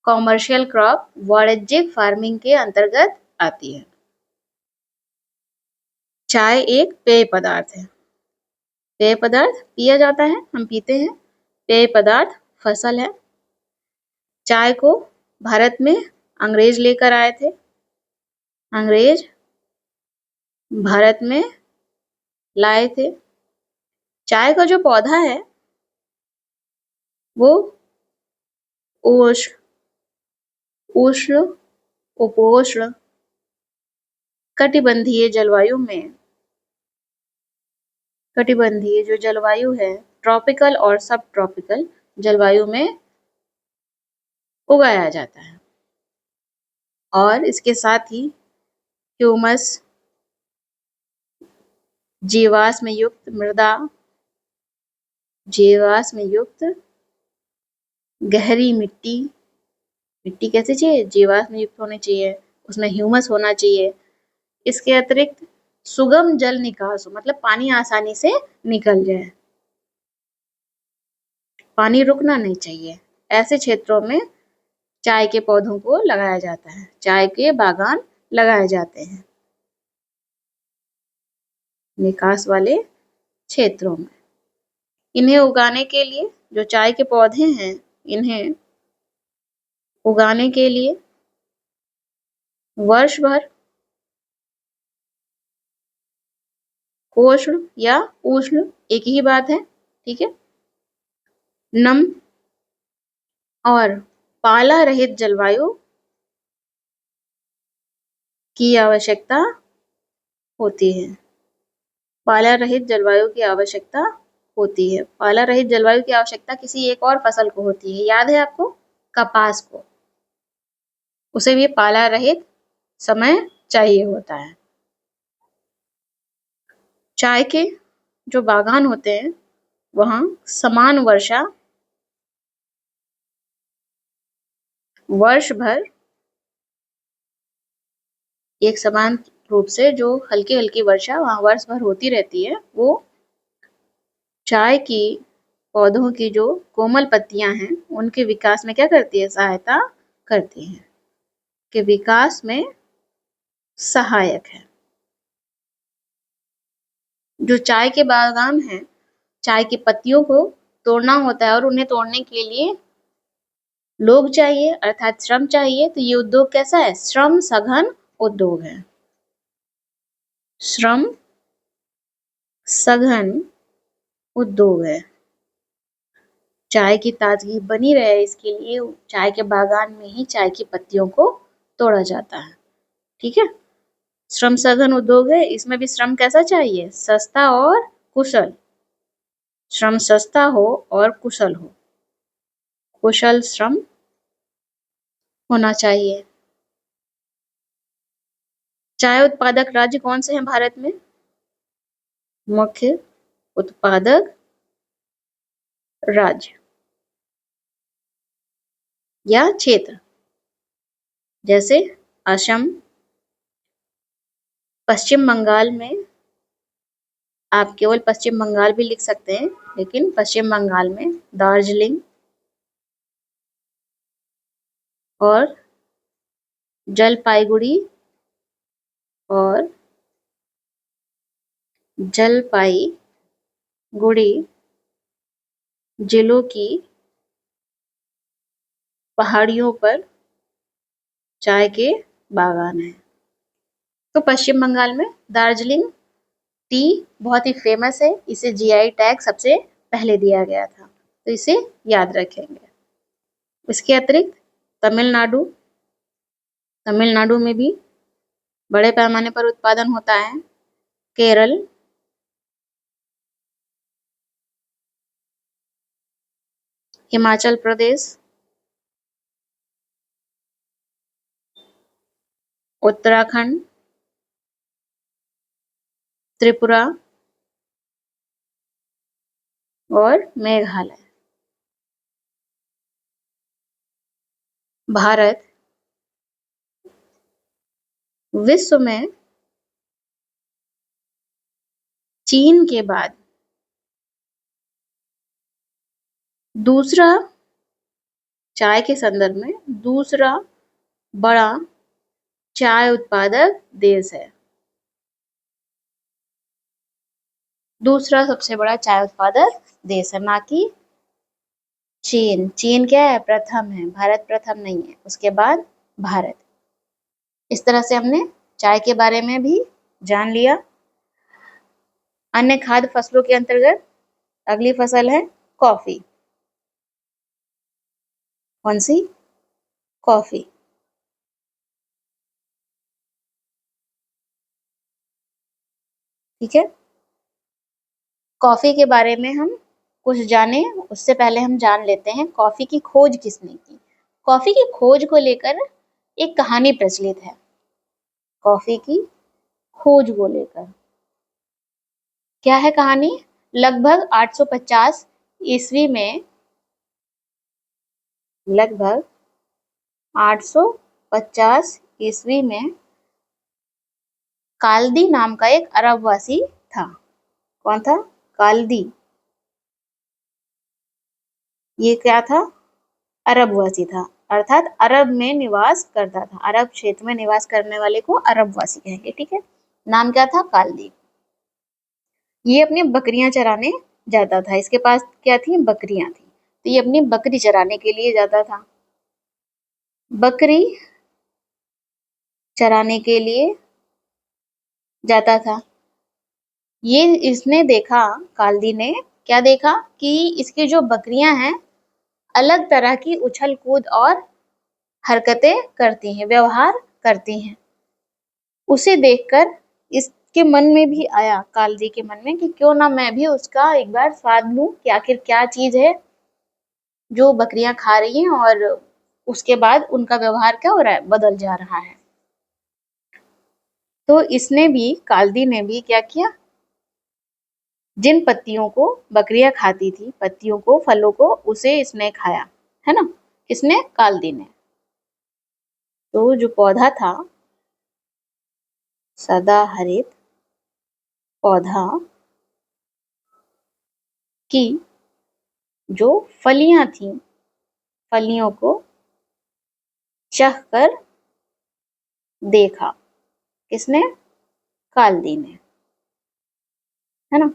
कॉमर्शियल क्रॉप वाणिज्यिक फार्मिंग के अंतर्गत आती है। चाय एक पेय पदार्थ है। पेय पदार्थ पिया जाता है, हम पीते हैं। पेय पदार्थ फसल है। चाय को भारत में अंग्रेज लेकर आए थे। अंग्रेज भारत में लाए थे। चाय का जो पौधा है वो उष्ण, उष्ण, उपोष्ण कटिबंधीय जलवायु में, कटिबंधीय जो जलवायु है, ट्रॉपिकल और सब ट्रॉपिकल जलवायु में उगाया जाता है। और इसके साथ ही ह्यूमस, जीवाश्म युक्त मृदा, जीवाश्म युक्त गहरी मिट्टी, मिट्टी कैसे चाहिए, जीवाश्म युक्त होनी चाहिए, उसमें ह्यूमस होना चाहिए। इसके अतिरिक्त सुगम जल निकास हो, मतलब पानी आसानी से निकल जाए, पानी रुकना नहीं चाहिए। ऐसे क्षेत्रों में चाय के पौधों को लगाया जाता है, चाय के बागान लगाए जाते हैं निकास वाले क्षेत्रों में। इन्हें उगाने के लिए, जो चाय के पौधे हैं, इन्हें उगाने के लिए वर्ष भर उष्ण या उष्ण एक ही बात है, ठीक है, नम और पाला रहित जलवायु की आवश्यकता होती है। पाला रहित जलवायु की आवश्यकता होती है। पाला रहित जलवायु की आवश्यकता किसी एक और फसल को होती है, याद है आपको, कपास को, उसे भी पाला रहित समय चाहिए होता है। चाय के जो बागान होते हैं वहां समान वर्षा वर्ष भर, एक समान रूप से जो हल्की हल्की वर्षा वहां वर्ष भर होती रहती है, वो चाय की पौधों की जो कोमल पत्तियां हैं उनके विकास में क्या करती है, सहायता करती है, के विकास में सहायक है। जो चाय के बागान हैं, चाय की पत्तियों को तोड़ना होता है और उन्हें तोड़ने के लिए लोग चाहिए अर्थात श्रम चाहिए। तो ये उद्योग कैसा है, श्रम सघन उद्योग है। श्रम सघन उद्योग है। चाय की ताजगी बनी रहे इसके लिए चाय के बागान में ही चाय की पत्तियों को तोड़ा जाता है, ठीक है। श्रम सघन उद्योग है, इसमें भी श्रम कैसा चाहिए, सस्ता और कुशल। श्रम सस्ता हो और कुशल हो। कुशल श्रम होना चाहिए। चाय उत्पादक राज्य कौन से हैं भारत में? मुख्य उत्पादक राज्य या क्षेत्र जैसे असम, पश्चिम बंगाल में, आप केवल पश्चिम बंगाल भी लिख सकते हैं, लेकिन पश्चिम बंगाल में दार्जिलिंग और जलपाईगुड़ी और जलपाईगुड़ी जिलों की पहाड़ियों पर चाय के बागान हैं। तो पश्चिम बंगाल में दार्जिलिंग टी बहुत ही फेमस है, इसे जीआई टैग सबसे पहले दिया गया था, तो इसे याद रखेंगे। इसके अतिरिक्त तमिलनाडु, तमिलनाडु में भी बड़े पैमाने पर उत्पादन होता है। केरल, हिमाचल प्रदेश, उत्तराखंड, त्रिपुरा और मेघालय। भारत विश्व में चीन के बाद दूसरा, चाय के संदर्भ में दूसरा बड़ा चाय उत्पादक देश है। दूसरा सबसे बड़ा चाय उत्पादक देश है, ना कि चीन। चीन क्या है? प्रथम है, भारत प्रथम नहीं है, उसके बाद भारत। इस तरह से हमने चाय के बारे में भी जान लिया। अन्य खाद्य फसलों के अंतर्गत अगली फसल है कॉफी। कौन सी? कॉफी। ठीक है, कॉफी के बारे में हम कुछ जाने उससे पहले हम जान लेते हैं कॉफी की खोज किसने की। कॉफी की खोज को लेकर एक कहानी प्रचलित है। कॉफी की खोज को लेकर क्या है कहानी? लगभग 850 ईस्वी में, लगभग 850 ईस्वी में काल्दी नाम का एक अरबवासी था। कौन था? काल्दी। ये क्या था? अरबवासी था, अर्थात अरब में निवास करता था। अरब क्षेत्र में निवास करने वाले को अरबवासी कहेंगे। ठीक है, नाम क्या था? काल्दी। ये अपनी बकरियां चराने जाता था। इसके पास क्या थी? बकरियां थी, तो ये अपनी बकरी चराने के लिए जाता था। बकरी चराने के लिए जाता था। ये इसने देखा, काल्दी ने क्या देखा कि इसकी जो बकरियां हैं अलग तरह की उछल कूद और हरकतें करती हैं, व्यवहार करती हैं। उसे देखकर इसके मन में भी आया, काल्दी के मन में, कि क्यों ना मैं भी उसका एक बार स्वाद लूं कि आखिर क्या चीज है जो बकरियां खा रही हैं और उसके बाद उनका व्यवहार क्या हो रहा है? बदल जा रहा है। तो इसने भी, काल्दी ने भी क्या किया? जिन पत्तियों को बकरियां खाती थी, पत्तियों को, फलों को, उसे इसने खाया, है ना? किसने? काल्दी ने। तो जो पौधा था, सदाहरित पौधा की जो फलियां थी, फलियों को चख कर देखा। किसने? काल्दी ने, है ना?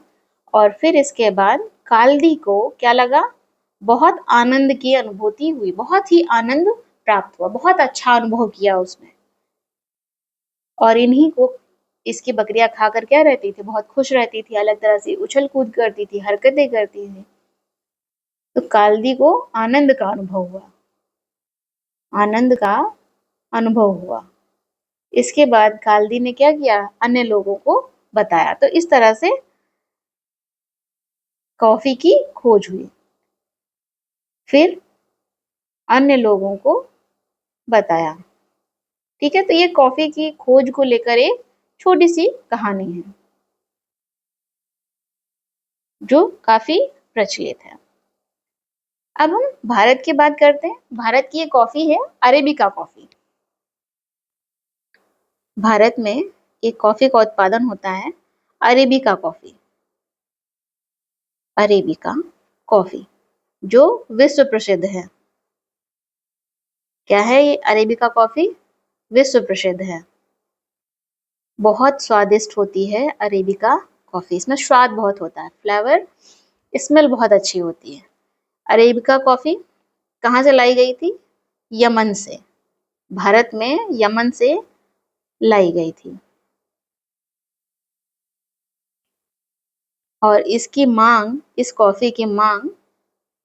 और फिर इसके बाद काल्दी को क्या लगा? बहुत आनंद की अनुभूति हुई, बहुत ही आनंद प्राप्त हुआ, बहुत अच्छा अनुभव किया उसने। और इन्हीं को इसकी बकरियां खाकर क्या रहती थी? बहुत खुश रहती थी, अलग तरह से उछल कूद करती थी, हरकतें करती थी। तो काल्दी को आनंद का अनुभव हुआ, आनंद का अनुभव हुआ। इसके बाद काल्दी ने क्या किया? अन्य लोगों को बताया। तो इस तरह से कॉफी की खोज हुई। फिर अन्य लोगों को बताया। ठीक है, तो ये कॉफी की खोज को लेकर एक छोटी सी कहानी है जो काफी प्रचलित है। अब हम भारत की बात करते हैं। भारत की ये कॉफी है अरेबिका कॉफी। भारत में एक कॉफी का उत्पादन होता है अरेबिका कॉफी। अरेबिका कॉफी जो विश्व प्रसिद्ध है। क्या है ये अरेबिका कॉफी? विश्व प्रसिद्ध है। बहुत स्वादिष्ट होती है अरेबिका कॉफी। इसमें स्वाद बहुत होता है, फ्लेवर, स्मेल बहुत अच्छी होती है। अरेबिका कॉफी कहाँ से लाई गई थी? यमन से। भारत में यमन से लाई गई थी। और इसकी मांग, इस कॉफी की मांग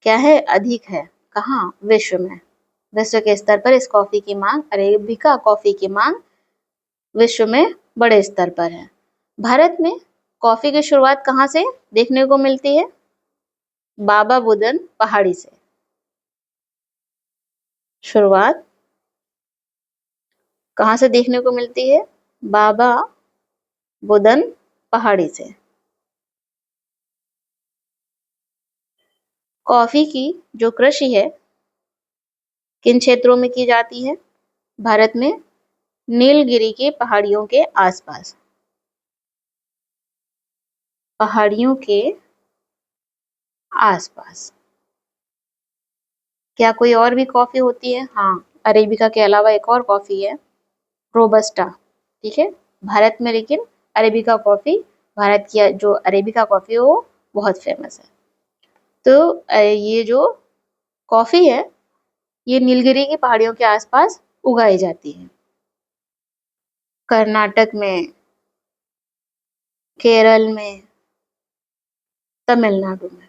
क्या है? अधिक है। कहाँ? विश्व में। विश्व के स्तर पर इस कॉफी की मांग, अरेबिका कॉफी की मांग विश्व में बड़े स्तर पर है। भारत में कॉफी की शुरुआत कहाँ से देखने को मिलती है? बाबा बुदन पहाड़ी से। शुरुआत कहाँ से देखने को मिलती है? बाबा बुदन पहाड़ी से। कॉफी की जो कृषि है किन क्षेत्रों में की जाती है? भारत में नीलगिरी की पहाड़ियों के आसपास। पहाड़ियों के आसपास। क्या कोई और भी कॉफी होती है? हाँ, अरेबिका के अलावा एक और कॉफी है, रोबस्टा। ठीक है, भारत में लेकिन अरेबिका कॉफी, भारत की जो अरेबिका कॉफी है वो बहुत फेमस है। तो ये जो कॉफी है ये नीलगिरी की पहाड़ियों के आसपास उगाई जाती है। कर्नाटक में, केरल में, तमिलनाडु में।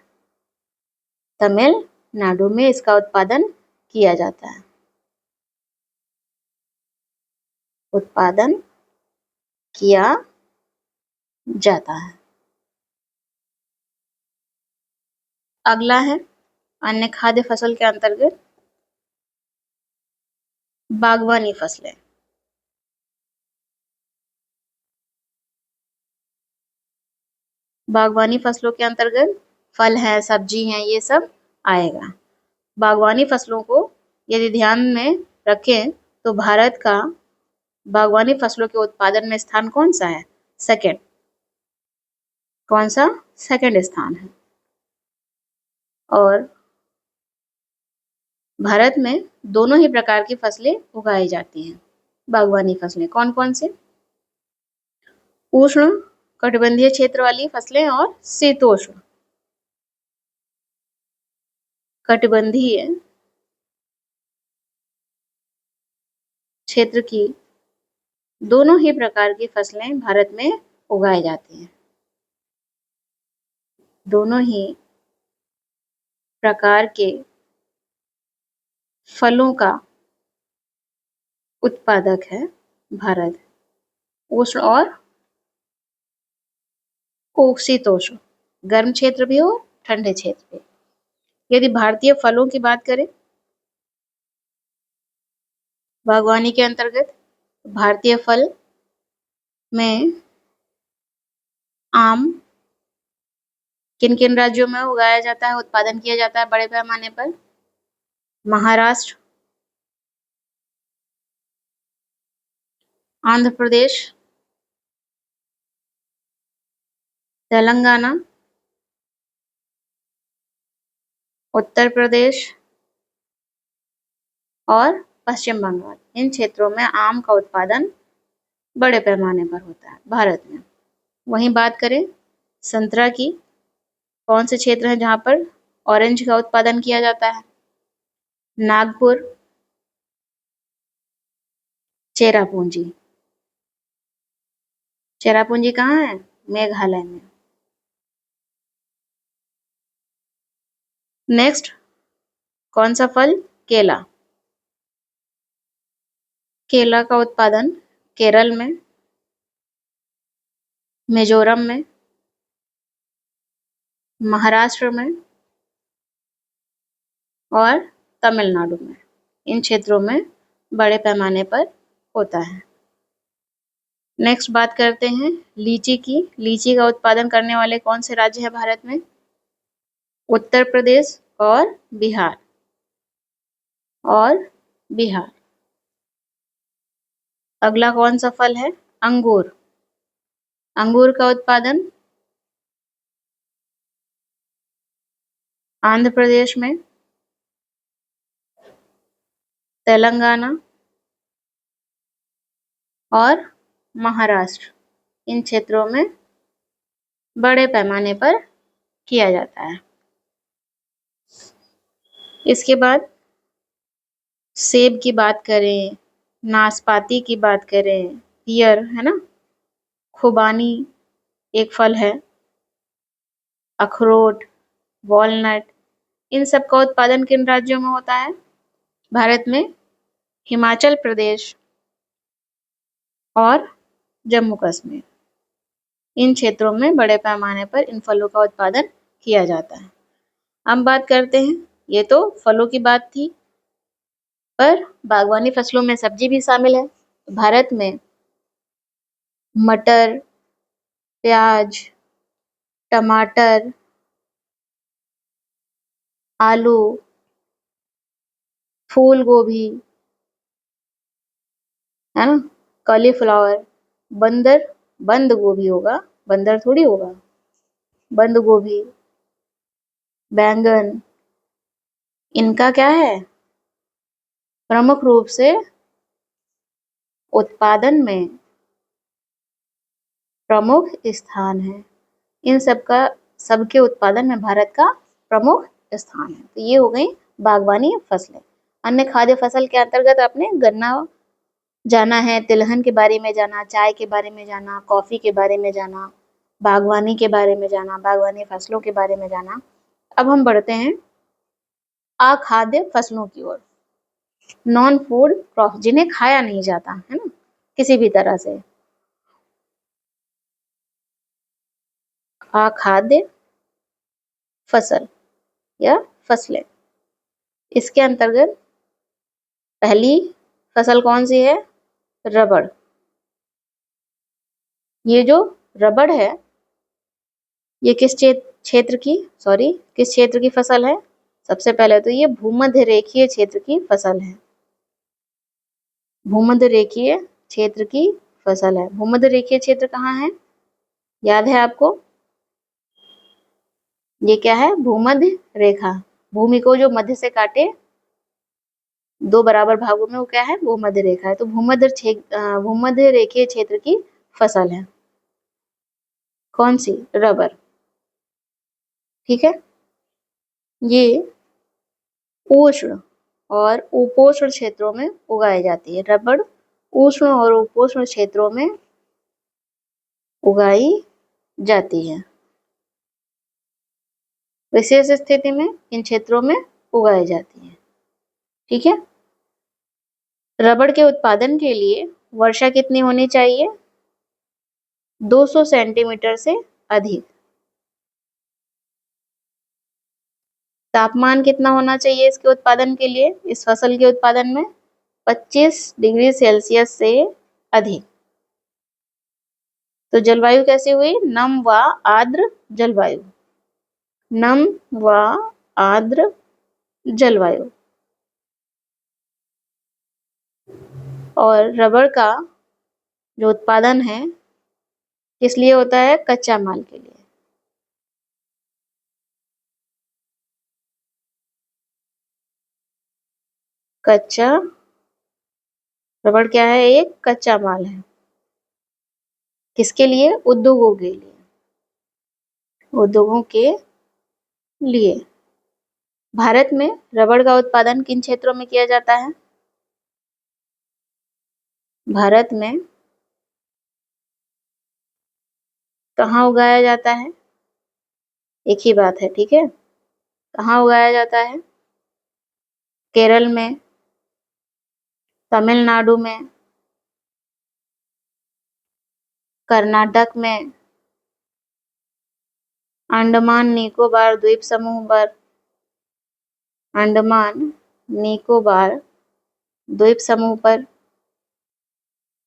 तमिलनाडु में इसका उत्पादन किया जाता है। उत्पादन किया जाता है। अगला है अन्य खाद्य फसल के अंतर्गत बागवानी फसलें। बागवानी फसलों के अंतर्गत फल है, सब्जी है, ये सब आएगा। बागवानी फसलों को यदि ध्यान में रखें तो भारत का बागवानी फसलों के उत्पादन में स्थान कौन सा है? सेकंड। कौन सा? सेकंड स्थान है। और भारत में दोनों ही प्रकार की फसलें उगाई जाती हैं। बागवानी फसलें कौन कौन से? उष्ण कटिबंधीय क्षेत्र वाली फसलें और शीतोष्ण कटिबंधीय क्षेत्र की दोनों ही प्रकार की फसलें भारत में उगाई जाती हैं। दोनों ही प्रकार के फलों का उत्पादक है भारत। उष्ण और शीतोष्ण, गर्म क्षेत्र भी हो, ठंडे क्षेत्र भी। यदि भारतीय फलों की बात करें बागवानी के अंतर्गत, भारतीय फल में आम किन किन राज्यों में उगाया जाता है, उत्पादन किया जाता है बड़े पैमाने पर? महाराष्ट्र, आंध्र प्रदेश, तेलंगाना, उत्तर प्रदेश और पश्चिम बंगाल। इन क्षेत्रों में आम का उत्पादन बड़े पैमाने पर होता है भारत में। वहीं बात करें संतरा की, कौन से क्षेत्र हैं जहां पर ऑरेंज का उत्पादन किया जाता है? नागपुर, चेरापूंजी। चेरापूंजी कहाँ है? मेघालय में। नेक्स्ट, कौन सा फल? केला। केला का उत्पादन केरल में, मिजोरम में, महाराष्ट्र में और तमिलनाडु में। इन क्षेत्रों में बड़े पैमाने पर होता है। नेक्स्ट बात करते हैं लीची की। लीची का उत्पादन करने वाले कौन से राज्य हैं भारत में? उत्तर प्रदेश और बिहार। अगला कौन सा फल है? अंगूर। अंगूर का उत्पादन आंध्र प्रदेश में, तेलंगाना और महाराष्ट्र, इन क्षेत्रों में बड़े पैमाने पर किया जाता है। इसके बाद सेब की बात करें, नाशपाती की बात करें, पियर है ना, खुबानी एक फल है, अखरोट, वॉलनट, इन सब का उत्पादन किन राज्यों में होता है? भारत में हिमाचल प्रदेश और जम्मू कश्मीर, इन क्षेत्रों में बड़े पैमाने पर इन फलों का उत्पादन किया जाता है। हम बात करते हैं, ये तो फलों की बात थी, पर बागवानी फसलों में सब्जी भी शामिल है। भारत में मटर, प्याज, टमाटर, आलू, फूल गोभी है ना, कॉलीफ्लावर, बंद गोभी होगा, बंदर थोड़ी होगा, बंद गोभी, बैंगन, इनका क्या है, प्रमुख रूप से उत्पादन में प्रमुख स्थान है। इन सबके उत्पादन में भारत का प्रमुख स्थान है। तो ये हो गई बागवानी फसलें। अन्य खाद्य फसल के अंतर्गत आपने गन्ना जाना है, तिलहन के बारे में जाना, चाय के बारे में जाना, कॉफी के बारे में जाना, बागवानी के बारे में जाना, बागवानी फसलों के बारे में जाना। अब हम बढ़ते हैं अखाद्य फसलों की ओर, नॉन फूड क्रॉप, जिन्हें खाया नहीं जाता है ना किसी भी तरह से। अखाद्य फसल या फसलें, इसके अंतर्गत पहली फसल कौन सी है? रबड़। ये जो रबड़ है, ये किस क्षेत्र की फसल है? सबसे पहले तो ये भूमध्य रेखीय क्षेत्र की फसल है। भूमध्य रेखीय क्षेत्र की फसल है। भूमध्य रेखीय क्षेत्र कहाँ है? याद है आपको? ये क्या है? भूमध्य रेखा। भूमि को जो मध्य से काटे दो बराबर भागों में, वो क्या है? भूमध्य रेखा है। तो भूमध्य रेखीय क्षेत्र की फसल है कौन सी? रबर। ठीक है। ये उष्ण और उपोष्ण क्षेत्रों में उगाई जाती है। रबड़ उष्ण और उपोष्ण क्षेत्रों में उगाई जाती है। विशेष स्थिति में इन क्षेत्रों में उगाई जाती है। ठीक है। रबड़ के उत्पादन के लिए वर्षा कितनी होनी चाहिए? 200 सेंटीमीटर से अधिक। तापमान कितना होना चाहिए इसके उत्पादन के लिए? इस फसल के उत्पादन में 25 डिग्री सेल्सियस से अधिक। तो जलवायु कैसी हुई? नम व आर्द्र जलवायु। नम व आर्द्र जलवायु। और रबड़ का जो उत्पादन है किस लिए होता है? कच्चा माल के लिए। कच्चा रबड़ क्या है? एक कच्चा माल है। किसके लिए? उद्योगों के लिए। उद्योगों के लिए। भारत में रबड़ का उत्पादन किन क्षेत्रों में किया जाता है? भारत में कहाँ उगाया जाता है? एक ही बात है, ठीक है। कहाँ उगाया जाता है? केरल में, तमिलनाडु में, कर्नाटक में, अंडमान निकोबार द्वीप समूह पर, अंडमान निकोबार द्वीप समूह पर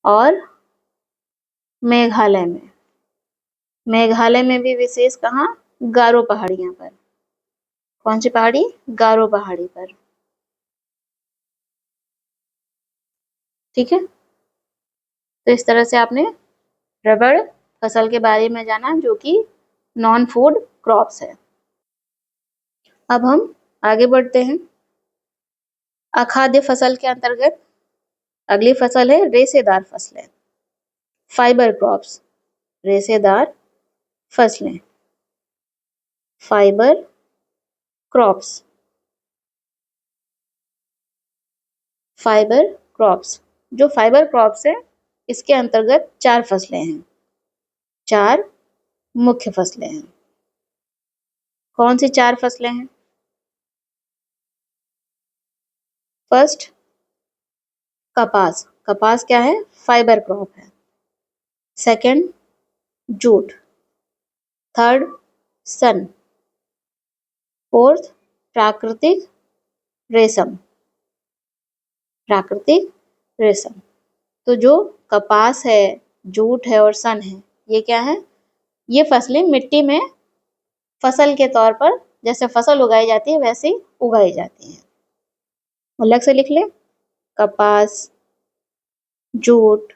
और मेघालय में। मेघालय में भी विशेष कहाँ? गारो पहाड़ियां पर। कौन सी पहाड़ी? गारो पहाड़ी पर। ठीक है, तो इस तरह से आपने रबड़ फसल के बारे में जाना जो कि नॉन फूड क्रॉप्स है। अब हम आगे बढ़ते हैं। अखाद्य फसल के अंतर्गत अगली फसल है रेशेदार फसलें, फाइबर क्रॉप्स। रेशेदार फसलें, फाइबर क्रॉप्स। फाइबर क्रॉप्स, जो फाइबर क्रॉप्स है इसके अंतर्गत 4 फसलें हैं, 4 मुख्य फसलें हैं। कौन सी 4 फसलें हैं? फर्स्ट कपास। कपास क्या है? फाइबर क्रॉप है। Second jute. थर्ड सन। फोर्थ प्राकृतिक रेशम। प्राकृतिक रेशम। तो जो कपास है, जूट है और सन है, ये क्या है? ये फसलें मिट्टी में फसल के तौर पर जैसे फसल उगाई जाती है वैसे ही उगाई जाती हैं। अलग से लिख ले, कपास, जूट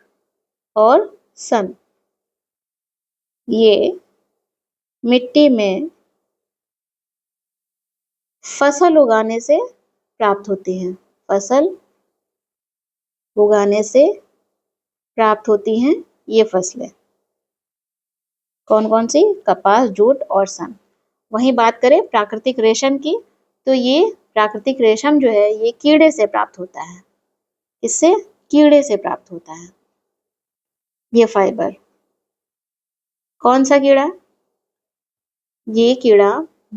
और सन, ये मिट्टी में फसल उगाने से प्राप्त होती हैं। फसल उगाने से प्राप्त होती हैं ये फसलें। कौन कौन सी? कपास, जूट और सन। वहीं बात करें प्राकृतिक रेशम की, तो ये प्राकृतिक रेशम जो है ये कीड़े से प्राप्त होता है। इससे कीड़े से प्राप्त होता है ये फाइबर। कौन सा कीड़ा? ये कीड़ा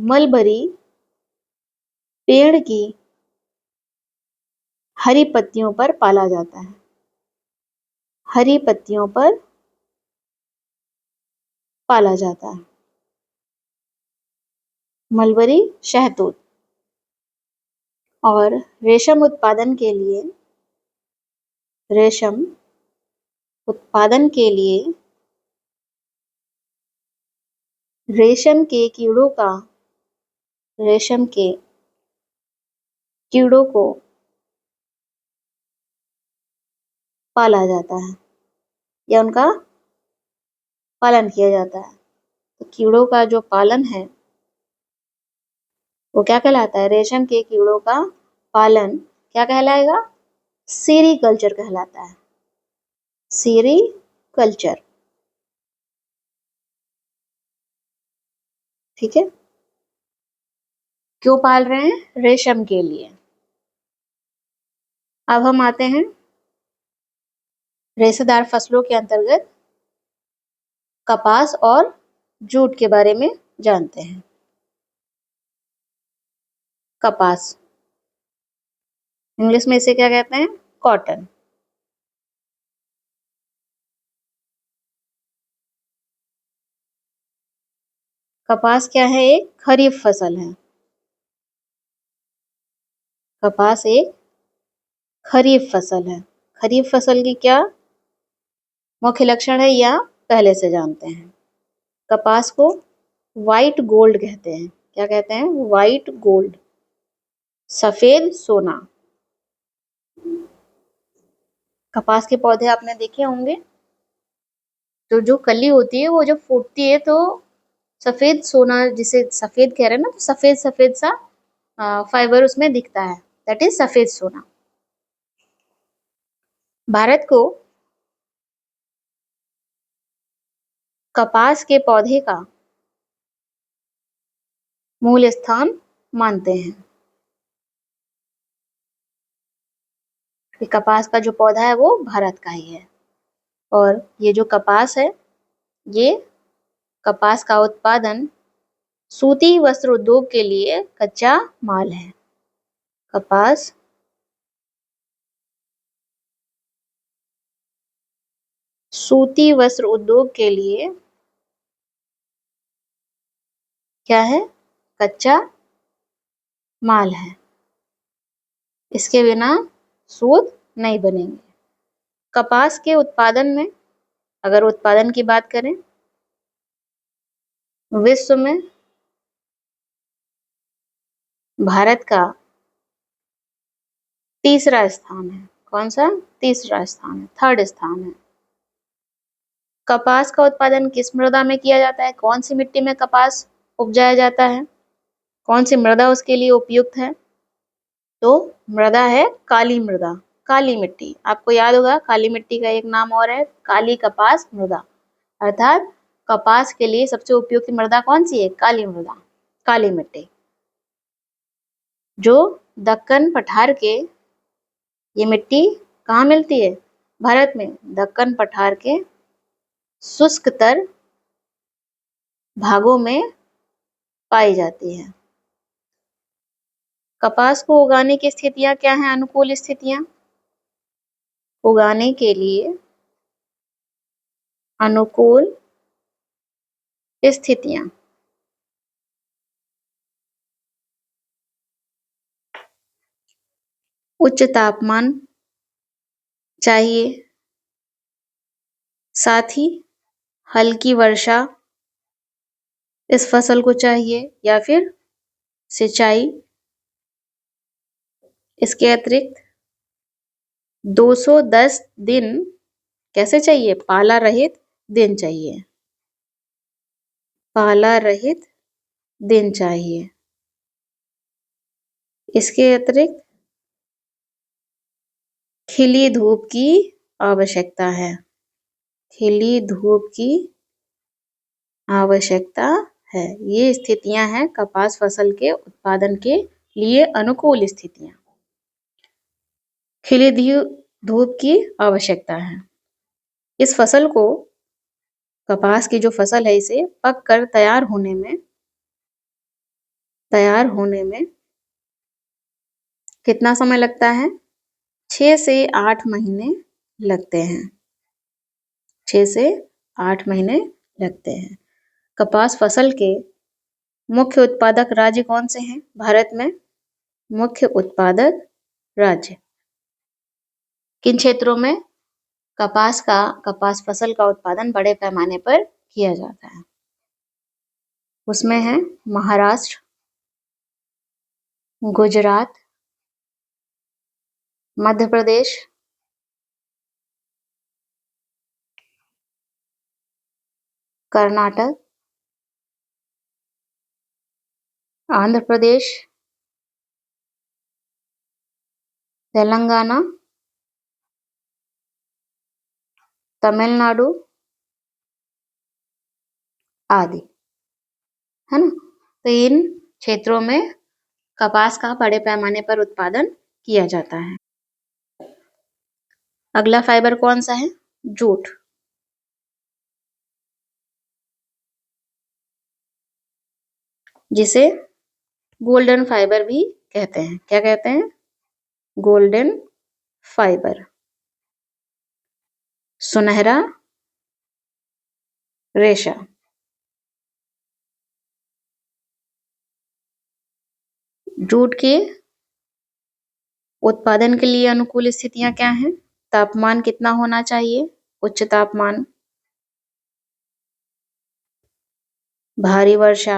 मलबरी पेड़ की हरी पत्तियों पर पाला जाता है। हरी पत्तियों पर पाला जाता है। मलबरी शहतूत। और रेशम उत्पादन के लिए, रेशम उत्पादन के लिए रेशम के कीड़ों का, रेशम के कीड़ों को पाला जाता है या उनका पालन किया जाता है। तो कीड़ों का जो पालन है वो क्या कहलाता है? रेशम के कीड़ों का पालन क्या कहलाएगा? सेरीकल्चर कहलाता है। सेरीकल्चर। ठीक है, क्यों पाल रहे हैं? रेशम के लिए। अब हम आते हैं रेशेदार फसलों के अंतर्गत कपास और जूट के बारे में जानते हैं। कपास, इंग्लिश में इसे क्या कहते हैं? कॉटन। कपास क्या है? एक खरीफ फसल है। कपास एक खरीफ फसल है। खरीफ फसल की क्या मुख्य लक्षण है या पहले से जानते हैं। कपास को व्हाइट गोल्ड कहते हैं। क्या कहते हैं? व्हाइट गोल्ड, सफेद सोना। कपास के पौधे आपने देखे होंगे, तो जो कली होती है वो जब फूटती है तो सफेद सोना, जिसे सफेद कह रहे हैं ना, तो सफेद सफेद सा फाइबर उसमें दिखता है, दैट इज सफेद सोना। भारत को कपास के पौधे का मूल स्थान मानते हैं। कि कपास का जो पौधा है वो भारत का ही है। और ये जो कपास है, ये कपास का उत्पादन सूती वस्त्र उद्योग के लिए कच्चा माल है। कपास सूती वस्त्र उद्योग के लिए क्या है? कच्चा माल है। इसके बिना सूत नहीं बनेंगे। कपास के उत्पादन में, अगर उत्पादन की बात करें, विश्व में भारत का तीसरा स्थान है। कौन सा? तीसरा स्थान है, थर्ड स्थान है। कपास का उत्पादन किस मृदा में किया जाता है? कौन सी मिट्टी में कपास उपजाया जाता है? कौन सी मृदा उसके लिए उपयुक्त है? तो मृदा है काली मृदा, काली मिट्टी। आपको याद होगा काली मिट्टी का एक नाम और है काली कपास मृदा, अर्थात कपास के लिए सबसे उपयुक्त मृदा कौन सी है? काली मृदा, काली मिट्टी। जो दक्कन पठार के, ये मिट्टी कहाँ मिलती है? भारत में दक्कन पठार के शुष्क तर भागों में पाई जाती है। कपास को उगाने की स्थितियां क्या हैं? अनुकूल स्थितियां उगाने के लिए, अनुकूल स्थितियां उच्च तापमान चाहिए, साथ ही हल्की वर्षा इस फसल को चाहिए, या फिर सिंचाई। इसके अतिरिक्त 210 दिन कैसे चाहिए? पाला रहित दिन चाहिए, पाला रहित दिन चाहिए। इसके अतिरिक्त खिली धूप की आवश्यकता है, खिली धूप की आवश्यकता है। ये स्थितियां हैं कपास फसल के उत्पादन के लिए अनुकूल स्थितियां। खिली धूप की आवश्यकता है। इस फसल को, कपास की जो फसल है, इसे पक कर तैयार होने में कितना समय लगता है? 6 से 8 महीने लगते हैं, 6 से 8 महीने लगते हैं। कपास फसल के मुख्य उत्पादक राज्य कौन से हैं भारत में? मुख्य उत्पादक राज्य किन क्षेत्रों में कपास फसल का उत्पादन बड़े पैमाने पर किया जाता है? उसमें है महाराष्ट्र, गुजरात, मध्य प्रदेश, कर्नाटक, आंध्र प्रदेश, तेलंगाना, तमिलनाडु आदि, है ना। तो इन क्षेत्रों में कपास का बड़े पैमाने पर उत्पादन किया जाता है। अगला फाइबर कौन सा है? जूट। जिसे गोल्डन फाइबर भी कहते हैं। क्या कहते हैं? गोल्डन फाइबर, सुनहरा रेशा। जूट के उत्पादन के लिए अनुकूल स्थितियां क्या हैं? तापमान कितना होना चाहिए? उच्च तापमान, भारी वर्षा,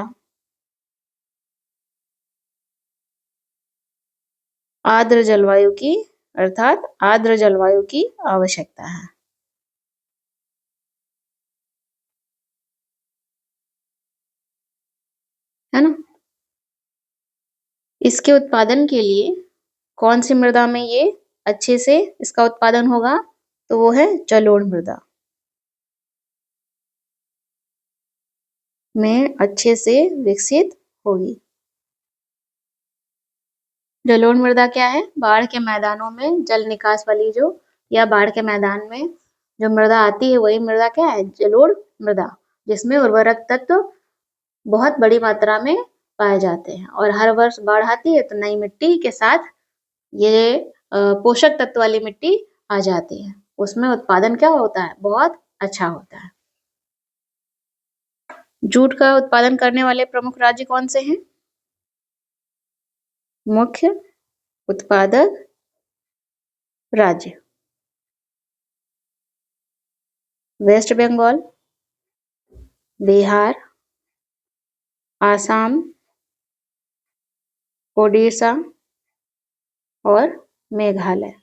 आर्द्र जलवायु की, अर्थात आर्द्र जलवायु की आवश्यकता है ना। इसके उत्पादन के लिए कौन सी मृदा में ये अच्छे से इसका उत्पादन होगा? तो वो है जलोढ़ मृदा में अच्छे से विकसित होगी। जलोढ़ मृदा क्या है? बाढ़ के मैदानों में जल निकास वाली जो, या बाढ़ के मैदान में जो मृदा आती है वही मृदा क्या है? जलोढ़ मृदा, जिसमें उर्वरक तत्व बहुत बड़ी मात्रा में पाए जाते हैं। और हर वर्ष बाढ़ आती है तो नई मिट्टी के साथ ये पोषक तत्व वाली मिट्टी आ जाती है, उसमें उत्पादन क्या होता है? बहुत अच्छा होता है। जूट का उत्पादन करने वाले प्रमुख राज्य कौन से हैं? मुख्य उत्पादक राज्य, वेस्ट बंगाल, बिहार, आसाम, ओडिशा और मेघालय।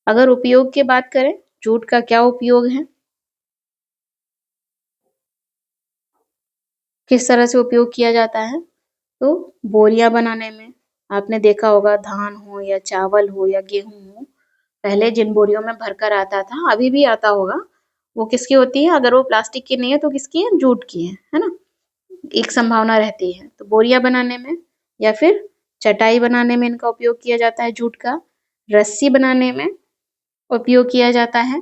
अगर उपयोग की बात करें, जूट का क्या उपयोग है, किस तरह से उपयोग किया जाता है, तो बोरियां बनाने में। आपने देखा होगा धान हो या चावल हो या गेहूं हो, पहले जिन बोरियों में भरकर आता था, अभी भी आता होगा, वो किसकी होती है? अगर वो प्लास्टिक की नहीं है तो किसकी है? जूट की है ना। एक संभावना रहती है। तो बोरियां बनाने में या फिर चटाई बनाने में इनका उपयोग किया जाता है जूट का। रस्सी बनाने में उपयोग किया जाता है।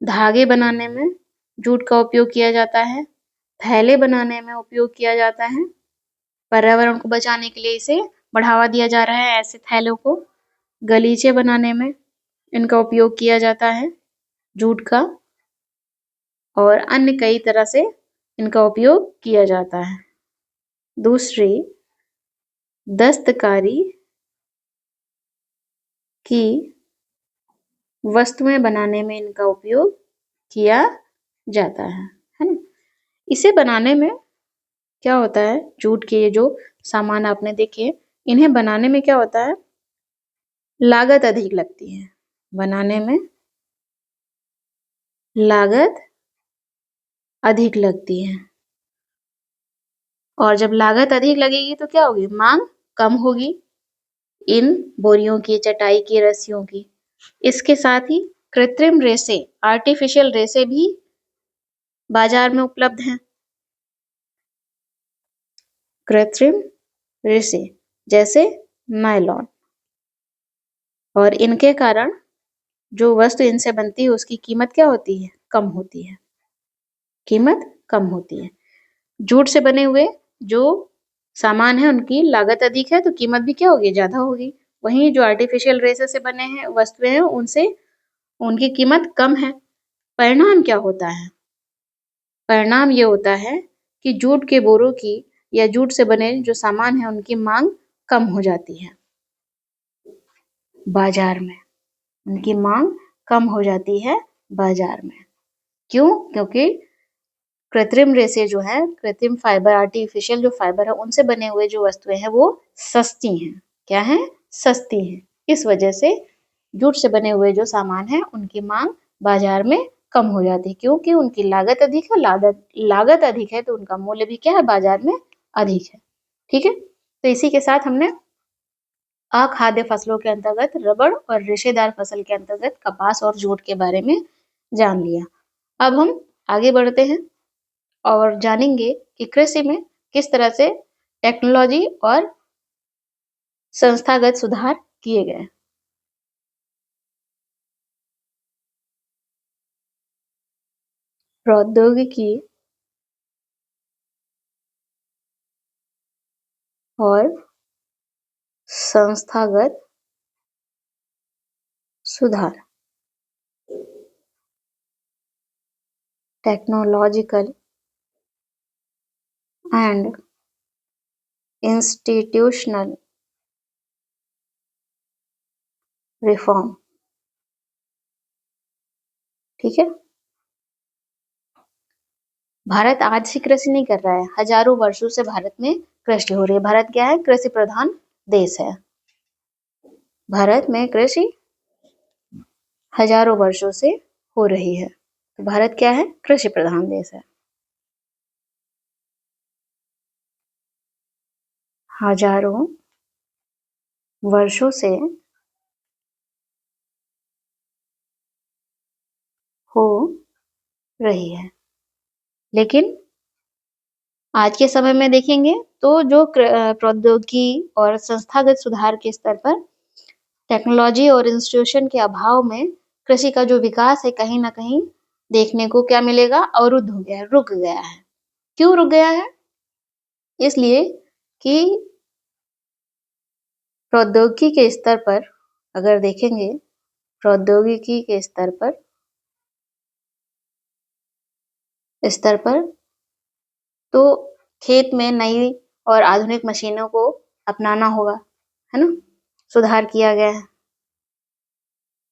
धागे बनाने में जूट का उपयोग किया जाता है। थैले बनाने में उपयोग किया जाता है। पर्यावरण को बचाने के लिए इसे बढ़ावा दिया जा रहा है, ऐसे थैलों को। गलीचे बनाने में इनका उपयोग किया जाता है जूट का, और अन्य कई तरह से इनका उपयोग किया जाता है। दूसरी, दस्तकारी की वस्तुएं बनाने में इनका उपयोग किया जाता है ना। इसे बनाने में क्या होता है, जूट के ये जो सामान आपने देखे, इन्हें बनाने में क्या होता है, लागत अधिक लगती है। बनाने में लागत अधिक लगती है, और जब लागत अधिक लगेगी तो क्या होगी, मांग कम होगी इन बोरियों की, चटाई की, रस्सियों की। इसके साथ ही कृत्रिम रेशे, आर्टिफिशियल रेशे भी बाजार में उपलब्ध हैं। कृत्रिम रेशे जैसे नायलॉन, और इनके कारण जो वस्तु इनसे बनती है उसकी कीमत क्या होती है, कम होती है। कीमत कम होती है। जूट से बने हुए जो सामान है उनकी लागत अधिक है, तो कीमत भी क्या होगी, ज्यादा होगी। वहीं जो आर्टिफिशियल रेशे से बने हैं वस्तुएं हैं, उनसे उनकी कीमत कम है। परिणाम क्या होता है? परिणाम ये होता है कि जूट के बोरों की या जूट से बने जो सामान है उनकी मांग कम हो जाती है बाजार में। उनकी मांग कम हो जाती है बाजार में। क्यों? क्योंकि कृत्रिम रेशे जो है, कृत्रिम फाइबर, आर्टिफिशियल जो फाइबर है, उनसे बने हुए जो वस्तुएं हैं वो सस्ती हैं। क्या है? सस्ती हैं। इस वजह से जूट से बने हुए जो सामान है उनकी मांग बाजार में कम हो जाती है, क्योंकि उनकी लागत अधिक है। लागत अधिक है तो उनका मूल्य भी क्या है, बाजार में अधिक है। ठीक है, तो इसी के साथ हमने अखाद्य फसलों के अंतर्गत रबड़ और रेशेदार फसल के अंतर्गत कपास और जूट के बारे में जान लिया। अब हम आगे बढ़ते हैं और जानेंगे कि कृषि में किस तरह से टेक्नोलॉजी और संस्थागत सुधार किए गए। प्रौद्योगिकी और संस्थागत सुधार। Technological and institutional reform. ठीक है, भारत आज से कृषि नहीं कर रहा है, हजारों वर्षों से भारत में कृषि हो रही है। भारत क्या है? कृषि प्रधान देश है। भारत में कृषि हजारों वर्षों से हो रही है, तो भारत क्या है? कृषि प्रधान देश है। हजारों वर्षों से हो रही है, लेकिन आज के समय में देखेंगे तो जो प्रौद्योगिकी और संस्थागत सुधार के स्तर पर टेक्नोलॉजी और इंस्टीट्यूशन के अभाव में कृषि का जो विकास है, कहीं ना कहीं देखने को क्या मिलेगा, अवरुद्ध हो गया है, रुक गया है। क्यों रुक गया है? इसलिए कि प्रौद्योगिकी के स्तर पर अगर देखेंगे, प्रौद्योगिकी के स्तर पर तो खेत में नई और आधुनिक मशीनों को अपनाना होगा, है ना। सुधार किया गया है।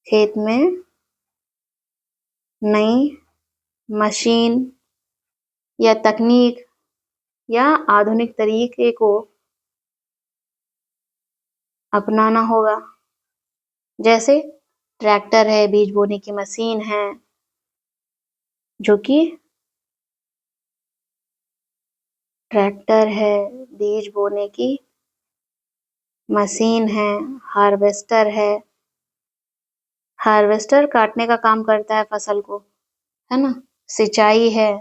खेत में नई मशीन या तकनीक या आधुनिक तरीके को अपनाना होगा। जैसे ट्रैक्टर है, बीज बोने की मशीन है, जो कि ट्रैक्टर है, बीज बोने की मशीन है, हार्वेस्टर है। हार्वेस्टर काटने का काम करता है फसल को, है ना। सिंचाई है।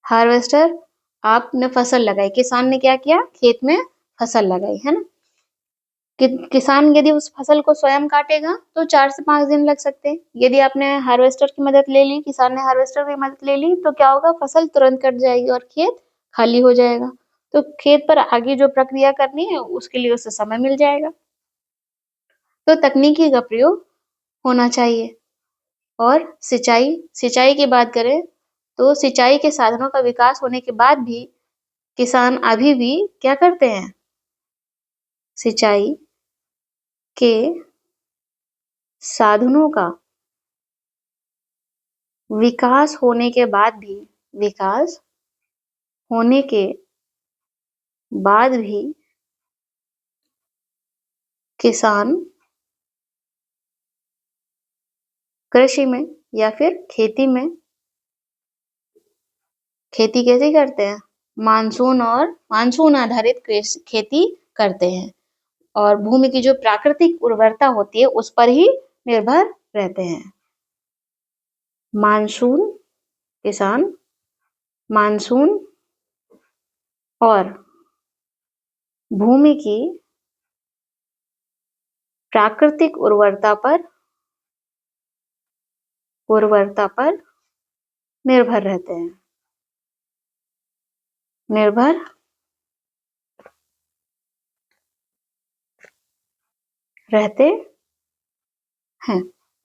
हार्वेस्टर, आपने फसल लगाई, किसान ने क्या किया, खेत में फसल लगाई, है ना। किसान यदि उस फसल को स्वयं काटेगा तो 4 से 5 दिन लग सकते हैं। यदि आपने हार्वेस्टर की मदद ले ली, किसान ने हार्वेस्टर की मदद ले ली, तो क्या होगा, फसल तुरंत कट जाएगी और खेत खाली हो जाएगा। तो खेत पर आगे जो प्रक्रिया करनी है उसके लिए उसे समय मिल जाएगा। तो तकनीकी का प्रयोग होना चाहिए। और सिंचाई, सिंचाई की बात करें तो सिंचाई के साधनों का विकास होने के बाद भी किसान अभी भी क्या करते हैं, सिंचाई के साधनों का विकास होने के बाद भी, विकास होने के बाद भी किसान कृषि में या फिर खेती में, खेती कैसे करते हैं, मानसून आधारित खेती करते हैं और भूमि की जो प्राकृतिक उर्वरता होती है उस पर ही निर्भर रहते हैं। मानसून, किसान मानसून और भूमि की प्राकृतिक उर्वरता पर निर्भर रहते हैं, निर्भर रहते हैं,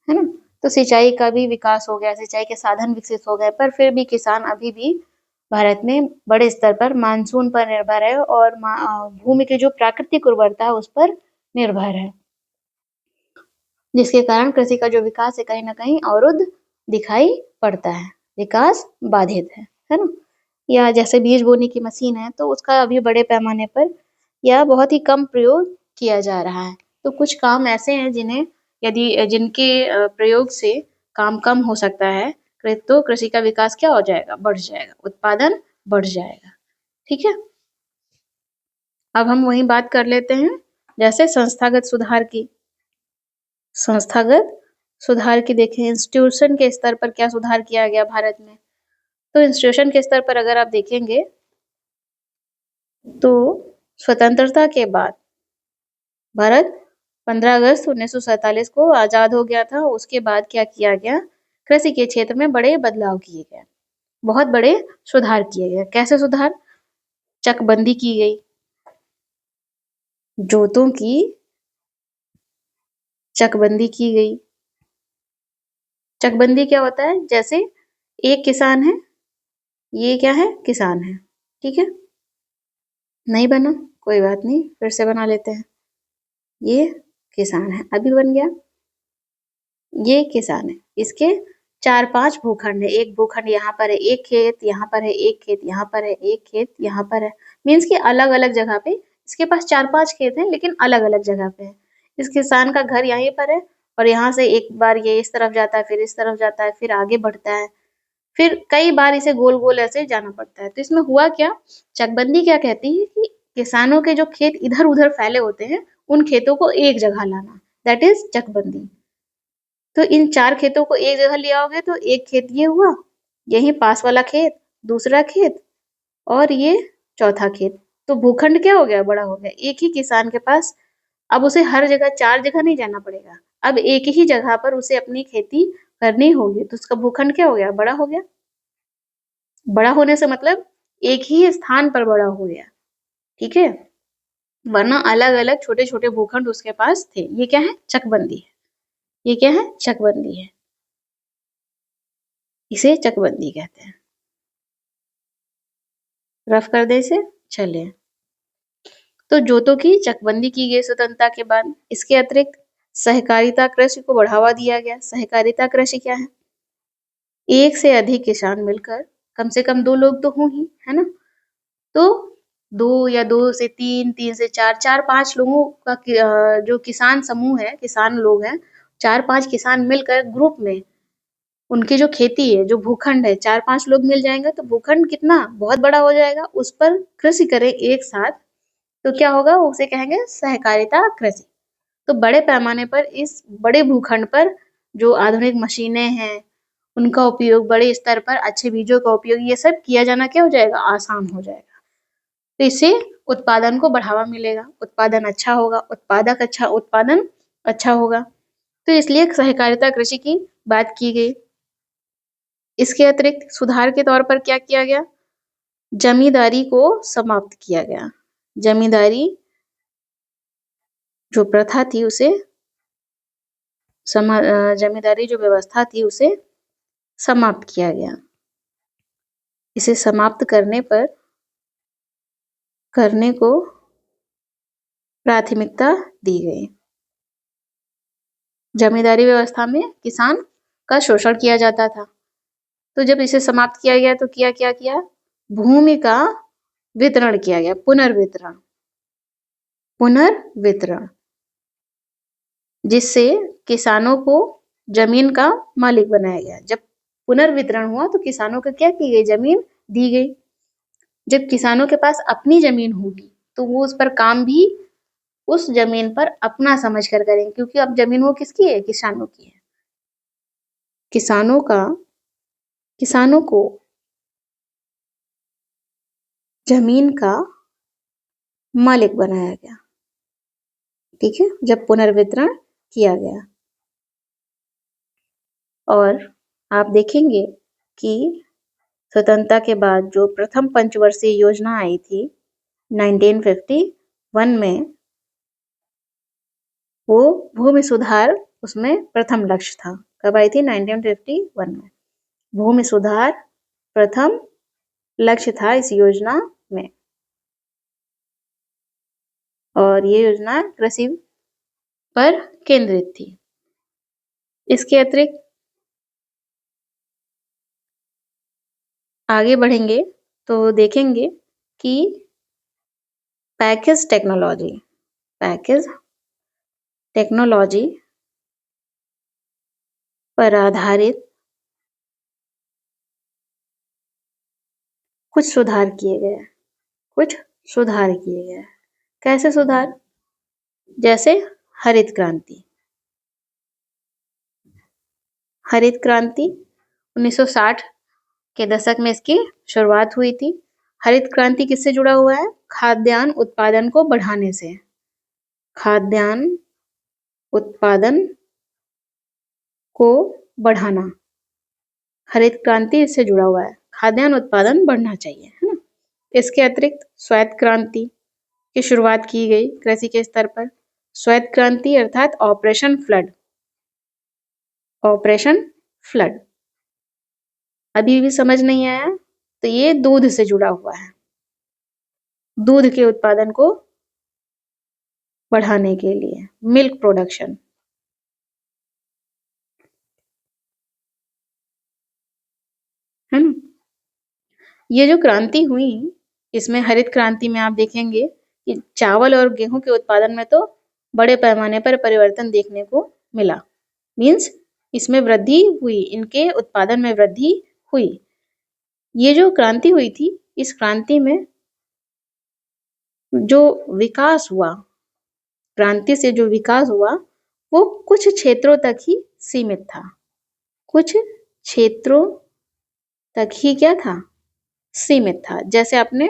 है ना। तो सिंचाई का भी विकास हो गया, सिंचाई के साधन विकसित हो गए, पर फिर भी किसान अभी भी भारत में बड़े स्तर पर मानसून पर निर्भर है और भूमि की जो प्राकृतिक उर्वरता है उस पर निर्भर है, जिसके कारण कृषि का जो विकास है कहीं ना कहीं अवरुद्ध दिखाई पड़ता है, विकास बाधित है ना। या जैसे बीज बोने की मशीन है तो उसका अभी बड़े पैमाने पर या बहुत ही कम प्रयोग किया जा रहा है। तो कुछ काम ऐसे हैं जिनके प्रयोग से काम कम हो सकता है, तो कृषि का विकास क्या हो जाएगा, बढ़ जाएगा, उत्पादन बढ़ जाएगा। ठीक है। अब हम वही बात कर लेते हैं जैसे संस्थागत सुधार की। संस्थागत सुधार की देखें, इंस्टीट्यूशन के स्तर पर क्या सुधार किया गया भारत में। तो इंस्टीट्यूशन के स्तर पर अगर आप देखेंगे तो स्वतंत्रता के बाद भारत 15 अगस्त 1947 को आजाद हो गया था। उसके बाद क्या किया गया, कृषि के क्षेत्र में बड़े बदलाव किए गए, बहुत बड़े सुधार किए गए। कैसे सुधार, चकबंदी की गई, जोतों की चकबंदी की गई। चकबंदी क्या होता है, जैसे एक किसान है, ये क्या है, किसान है, ठीक है। नहीं बना, कोई बात नहीं, फिर से बना लेते हैं। ये किसान है, अभी बन गया। ये किसान है, इसके 4-5 भूखंड है, एक भूखंड यहाँ पर है, एक खेत यहाँ पर है, एक खेत यहाँ पर है, एक खेत यहाँ पर है। मीन्स कि अलग अलग जगह पे इसके पास 4-5 खेत हैं, लेकिन अलग अलग जगह पे है। इस किसान का घर यहीं पर है और यहाँ से एक बार ये इस तरफ जाता है, फिर इस तरफ जाता है, फिर आगे बढ़ता है, फिर कई बार इसे गोल गोल ऐसे जाना पड़ता है। तो इसमें हुआ क्या, चकबंदी क्या कहती है कि किसानों के जो खेत इधर उधर फैले होते हैं उन खेतों को एक जगह लाना, दैट इज चकबंदी। तो इन 4 खेतों को एक जगह ले आओगे तो एक खेत ये हुआ, यही पास वाला खेत, दूसरा खेत और ये चौथा खेत। तो भूखंड क्या हो गया, बड़ा हो गया। एक ही किसान के पास अब उसे हर जगह 4 जगह नहीं जाना पड़ेगा, अब एक ही जगह पर उसे अपनी खेती करनी होगी, तो उसका भूखंड क्या हो गया, बड़ा हो गया। बड़ा होने से मतलब एक ही स्थान पर बड़ा हो गया, ठीक है। वरना अलग अलग छोटे छोटे भूखंड उसके पास थे। ये क्या है, चकबंदी है, ये क्या है, चकबंदी है, इसे चकबंदी कहते हैं। रफ कर दे इसे, चलिए। तो जोतों की चकबंदी की गई स्वतंत्रता के बाद। इसके अतिरिक्त सहकारिता कृषि को बढ़ावा दिया गया। सहकारिता कृषि क्या है? एक से अधिक किसान मिलकर, कम से कम 2 लोग तो हों ही, है ना? तो 2 या 2 से 3, 3 से 4, 4-5 लोगों का जो किसान समूह है, किसान लोग हैं, 4-5 किसान मिलकर ग्रुप में उनकी जो खेती है, जो भूखंड है, 4-5 लोग मिल जाएंगे तो भूखंड कितना बहुत बड़ा हो जाएगा, उस पर कृषि करें एक साथ, तो क्या होगा? उसे कहेंगे सहकारिता कृषि। तो बड़े पैमाने पर इस बड़े भूखंड पर जो आधुनिक मशीनें हैं, उनका उपयोग बड़े स्तर पर अच्छे बीजों का उपयोग ये सब किया जाना क्या हो जाएगा? आसान हो जाएगा। तो इससे उत्पादन को बढ़ावा मिलेगा, उत्पादन अच्छा होगा, उत्पादन अच्छा होगा। तो इसलिए सहकारिता कृषि की बात की गई। इसके अतिरिक्त सुधार के तौर पर क्या किया गया? जमींदारी को समाप्त किया गया। जमींदारी जो प्रथा थी उसे जमींदारी जो व्यवस्था थी उसे समाप्त किया गया। इसे समाप्त करने को प्राथमिकता दी गई। जमींदारी व्यवस्था में किसान का शोषण किया जाता था, तो जब इसे समाप्त किया गया तो क्या किया? भूमि का वितरण किया गया, पुनर्वितरण, जिससे किसानों को जमीन का मालिक बनाया गया। जब पुनर्वितरण हुआ तो किसानों को क्या की गई? जमीन दी गई। जब किसानों के पास अपनी जमीन होगी तो वो उस पर काम भी उस जमीन पर अपना समझ कर करेंगे, क्योंकि अब जमीन वो किसकी है? किसानों की है। किसानों को जमीन का मालिक बनाया गया। ठीक है, जब पुनर्वितरण किया गया। और आप देखेंगे कि स्वतंत्रता के बाद जो प्रथम पंचवर्षीय योजना आई थी 1951 में, वो भूमि सुधार उसमें प्रथम लक्ष्य था। कब आई थी? 1951 में। भूमि सुधार प्रथम लक्ष्य था इस योजना में, और ये योजना कृषि पर केंद्रित थी। इसके अतिरिक्त आगे बढ़ेंगे तो देखेंगे कि पैकेज टेक्नोलॉजी पर आधारित कुछ सुधार किए गए। कैसे सुधार? जैसे हरित क्रांति 1960 के दशक में इसकी शुरुआत हुई थी। हरित क्रांति किससे जुड़ा हुआ है? खाद्यान्न उत्पादन को बढ़ाने से। खाद्यान्न उत्पादन को बढ़ाना, हरित क्रांति इससे जुड़ा हुआ है। खाद्यान्न उत्पादन बढ़ना चाहिए, है ना? इसके अतिरिक्त श्वेत क्रांति की शुरुआत की गई कृषि के स्तर पर। श्वेत क्रांति अर्थात ऑपरेशन फ्लड। अभी भी समझ नहीं आया तो ये दूध से जुड़ा हुआ है। दूध के उत्पादन को बढ़ाने के लिए, मिल्क प्रोडक्शन, है ना? ये जो क्रांति हुई, इसमें हरित क्रांति में आप देखेंगे कि चावल और गेहूं के उत्पादन में तो बड़े पैमाने पर परिवर्तन देखने को मिला। मीन्स इसमें वृद्धि हुई, इनके उत्पादन में वृद्धि हुई। ये जो क्रांति हुई थी, इस क्रांति में जो विकास हुआ, क्रांति से जो विकास हुआ वो कुछ क्षेत्रों तक ही सीमित था। कुछ क्षेत्रों तक ही क्या था? सीमित था। जैसे आपने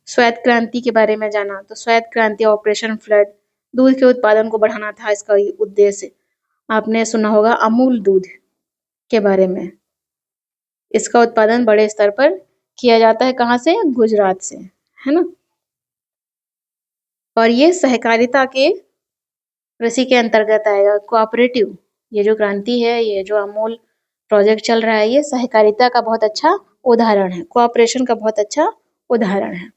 श्वेत क्रांति के बारे में जाना, तो श्वेत क्रांति ऑपरेशन फ्लड, दूध के उत्पादन को बढ़ाना था इसका उद्देश्य। आपने सुना होगा अमूल दूध के बारे में। इसका उत्पादन बड़े स्तर पर किया जाता है। कहाँ से? गुजरात से, है ना? और ये सहकारिता के कृषि के अंतर्गत आएगा। कोऑपरेटिव, ये जो क्रांति है, ये जो अमूल प्रोजेक्ट चल रहा है, ये सहकारिता का बहुत अच्छा उदाहरण है, कोऑपरेशन का बहुत अच्छा उदाहरण है।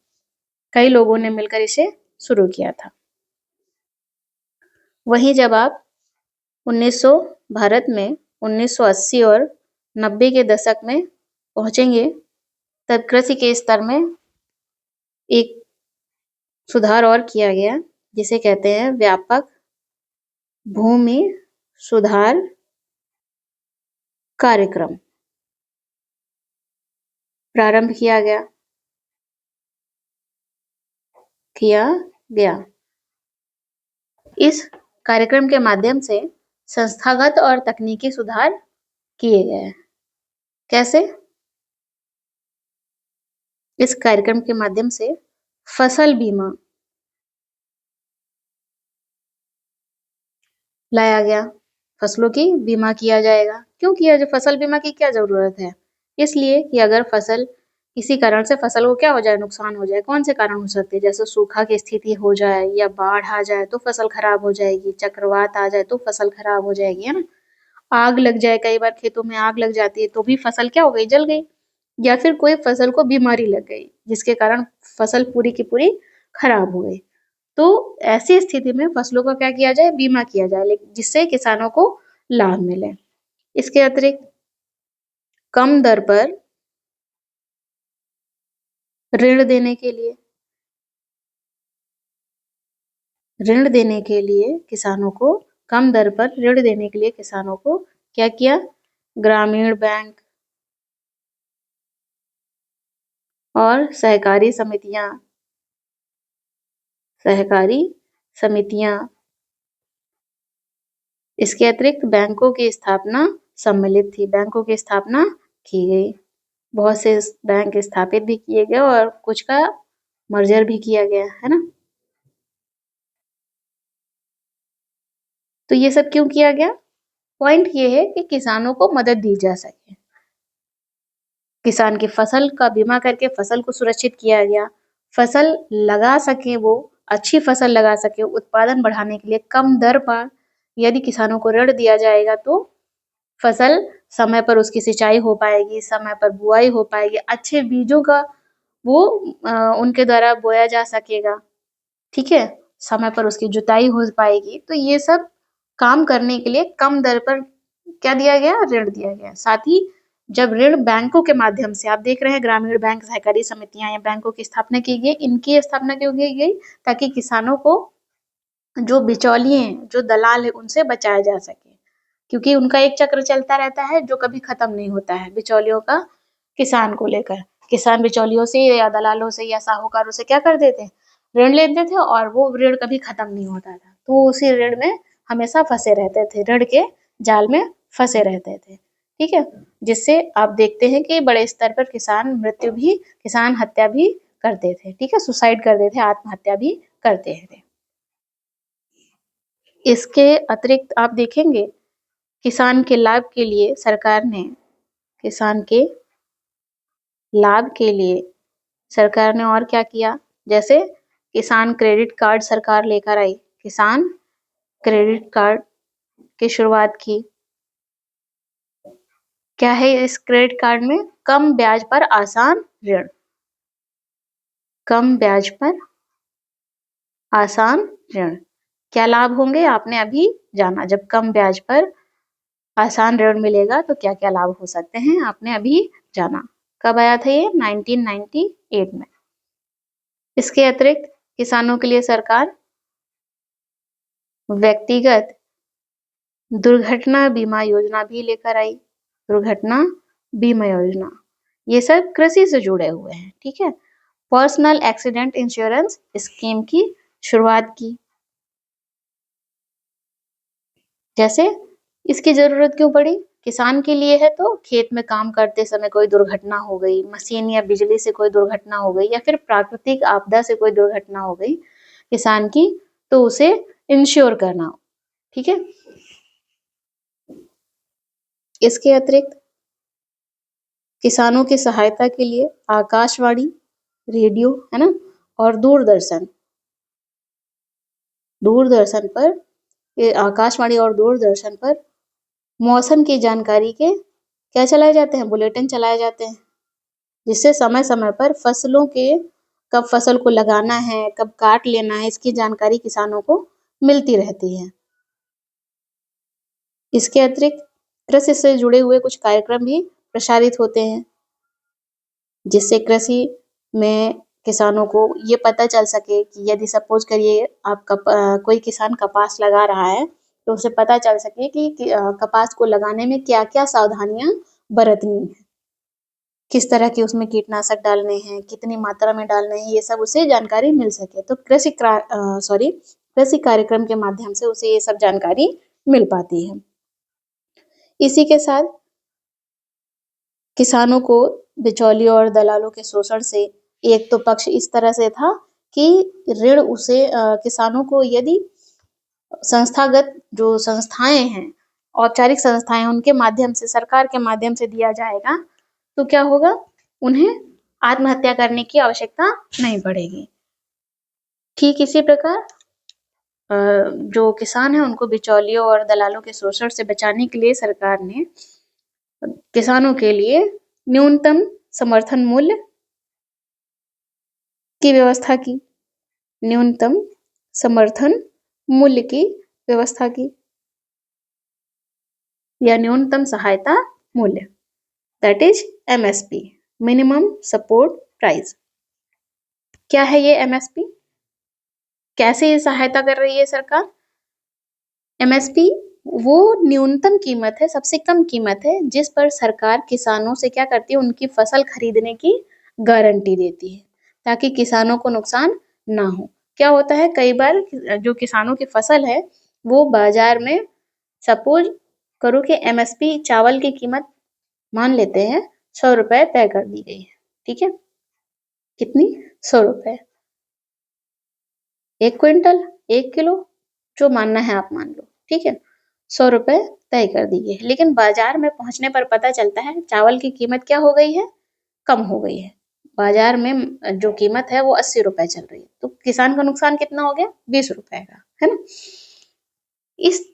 कई लोगों ने मिलकर इसे शुरू किया था। वहीं जब आप 1900 भारत में 1980 और 90 के दशक में पहुंचेंगे, तब कृषि के स्तर में एक सुधार और किया गया, जिसे कहते हैं व्यापक भूमि सुधार कार्यक्रम प्रारंभ किया गया। इस कार्यक्रम के माध्यम से संस्थागत और तकनीकी सुधार किए गए। कैसे? इस कार्यक्रम के माध्यम से फसल बीमा लाया गया, फसलों की बीमा किया जाएगा। क्यों किया जाए? फसल बीमा की क्या जरूरत है? इसलिए कि अगर फसल किसी कारण से फसल को क्या हो जाए, नुकसान हो जाए। कौन से कारण हो सकते हैं? जैसे सूखा की स्थिति हो जाए या बाढ़ आ जाए तो फसल खराब हो जाएगी, चक्रवात आ जाए तो फसल खराब हो जाएगी, है ना। आग लग जाए, कई बार खेतों में आग लग जाती है तो भी फसल क्या हो गई, जल गई। या फिर कोई फसल को बीमारी लग गई जिसके कारण फसल पूरी की पूरी खराब हो गई। तो ऐसी स्थिति में फसलों का क्या किया जाए, बीमा किया जाए, लेकिन जिससे किसानों को लाभ मिले। इसके अतिरिक्त कम दर पर ऋण देने के लिए किसानों को कम दर पर ऋण देने के लिए किसानों को क्या किया, ग्रामीण बैंक और सहकारी समितियां, इसके अतिरिक्त बैंकों की स्थापना सम्मिलित थी, बैंकों की स्थापना की गई। बहुत से बैंक स्थापित भी किए गए और कुछ का मर्जर भी किया गया, है ना। तो ये सब क्यों किया गया? पॉइंट ये है कि किसानों को मदद दी जा सके। किसान की फसल का बीमा करके फसल को सुरक्षित किया गया, फसल लगा सके, वो अच्छी फसल लगा सके, उत्पादन बढ़ाने के लिए कम दर पर यदि किसानों को ऋण दिया जाएगा तो फसल समय पर उसकी सिंचाई हो पाएगी, समय पर बुआई हो पाएगी, अच्छे बीजों का वो उनके द्वारा बोया जा सकेगा, ठीक है, समय पर उसकी जुताई हो पाएगी। तो ये सब काम करने के लिए कम दर पर क्या दिया गया, ऋण दिया गया। साथ ही जब ऋण बैंकों के माध्यम से, आप देख रहे हैं ग्रामीण बैंक, सहकारी समितियां या बैंकों की स्थापना की गई। इनकी स्थापना क्यों की गई? ताकि किसानों को जो बिचौलिए हैं, जो दलाल है, उनसे बचाया जा सके, क्योंकि उनका एक चक्र चलता रहता है जो कभी खत्म नहीं होता है, बिचौलियों का किसान को लेकर। किसान बिचौलियों से या दलालों से या साहूकारों से क्या कर देते, ऋण लेते थे और वो ऋण कभी खत्म नहीं होता था, तो उसी ऋण में हमेशा फंसे रहते थे, ऋण के जाल में फंसे रहते थे, ठीक है। जिससे आप देखते हैं कि बड़े स्तर पर किसान हत्या भी करते थे, ठीक है, सुसाइड करते थे, आत्महत्या भी करते थे। इसके अतिरिक्त आप देखेंगे किसान के लाभ के लिए सरकार ने और क्या किया, जैसे किसान क्रेडिट कार्ड सरकार लेकर आई, किसान क्रेडिट कार्ड की शुरुआत की। क्या है इस क्रेडिट कार्ड में? कम ब्याज पर आसान ऋण, कम ब्याज पर आसान ऋण। क्या लाभ होंगे आपने अभी जाना, जब कम ब्याज पर आसान ऋण मिलेगा तो क्या क्या लाभ हो सकते हैं, आपने अभी जाना। कब आया था ये? 1998 में। इसके अतिरिक्त किसानों के लिए सरकार व्यक्तिगत दुर्घटना बीमा योजना भी लेकर आई, दुर्घटना बीमा योजना। ये सब कृषि से जुड़े हुए हैं, ठीक है। पर्सनल एक्सीडेंट इंश्योरेंस स्कीम की शुरुआत की। जैसे इसकी जरूरत क्यों पड़ी? किसान के लिए है तो खेत में काम करते समय कोई दुर्घटना हो गई, मशीन या बिजली से कोई दुर्घटना हो गई, या फिर प्राकृतिक आपदा से कोई दुर्घटना हो गई किसान की, तो उसे इंश्योर करना हो, ठीक है। इसके अतिरिक्त किसानों की सहायता के लिए आकाशवाणी, रेडियो, है ना, और दूरदर्शन पर आकाशवाणी और दूरदर्शन पर मौसम की जानकारी के क्या चलाए जाते हैं, बुलेटिन चलाए जाते हैं, जिससे समय समय पर कब फसल को लगाना है, कब काट लेना है, इसकी जानकारी किसानों को मिलती रहती है। इसके अतिरिक्त कृषि से जुड़े हुए कुछ कार्यक्रम भी प्रसारित होते हैं, जिससे कृषि में किसानों को ये पता चल सके कि यदि सपोज करिए आप कोई किसान कपास लगा रहा है, तो उसे पता चल सके कि कपास को लगाने में क्या-क्या सावधानियां बरतनी है, किस तरह के उसमें कीटनाशक डालने हैं, कितनी मात्रा में डालने हैं, ये सब उसे जानकारी मिल सके। तो कृषि कार्यक्रम के माध्यम से उसे ये सब जानकारी मिल पाती है। इसी के साथ किसानों को बिचौलियों और दलालों के शोषण से एक तो पक्ष इस तरह से था कि ऋण उसे किसानों को यदि संस्थागत जो संस्थाएं हैं, औपचारिक संस्थाएं, उनके माध्यम से, सरकार के माध्यम से दिया जाएगा, तो क्या होगा, उन्हें आत्महत्या करने की आवश्यकता नहीं पड़ेगी। ठीक इसी प्रकार जो किसान है उनको बिचौलियों और दलालों के शोषण से बचाने के लिए सरकार ने किसानों के लिए न्यूनतम समर्थन मूल्य की व्यवस्था की, न्यूनतम समर्थन मूल्य की व्यवस्था की, या न्यूनतम सहायता मूल्य, that is MSP, minimum support price. क्या है ये एमएसपी? कैसे ये सहायता कर रही है सरकार? एमएसपी वो न्यूनतम कीमत है, सबसे कम कीमत है, जिस पर सरकार किसानों से क्या करती है, उनकी फसल खरीदने की गारंटी देती है, ताकि किसानों को नुकसान ना हो। क्या होता है, कई बार जो किसानों की फसल है वो बाजार में, सपोज करो कि एमएसपी चावल की कीमत मान लेते हैं 100 रुपए तय कर दी गई है, ठीक है, कितनी, 100 रुपए, 1 क्विंटल, 1 किलो, जो मानना है आप मान लो, ठीक है, 100 रुपए तय कर दी है। लेकिन बाजार में पहुंचने पर पता चलता है चावल की कीमत क्या हो गई है, कम हो गई है, बाजार में जो कीमत है वो 80 रुपए चल रही है, तो किसान का नुकसान कितना हो गया, 20 रुपए का, है ना। इस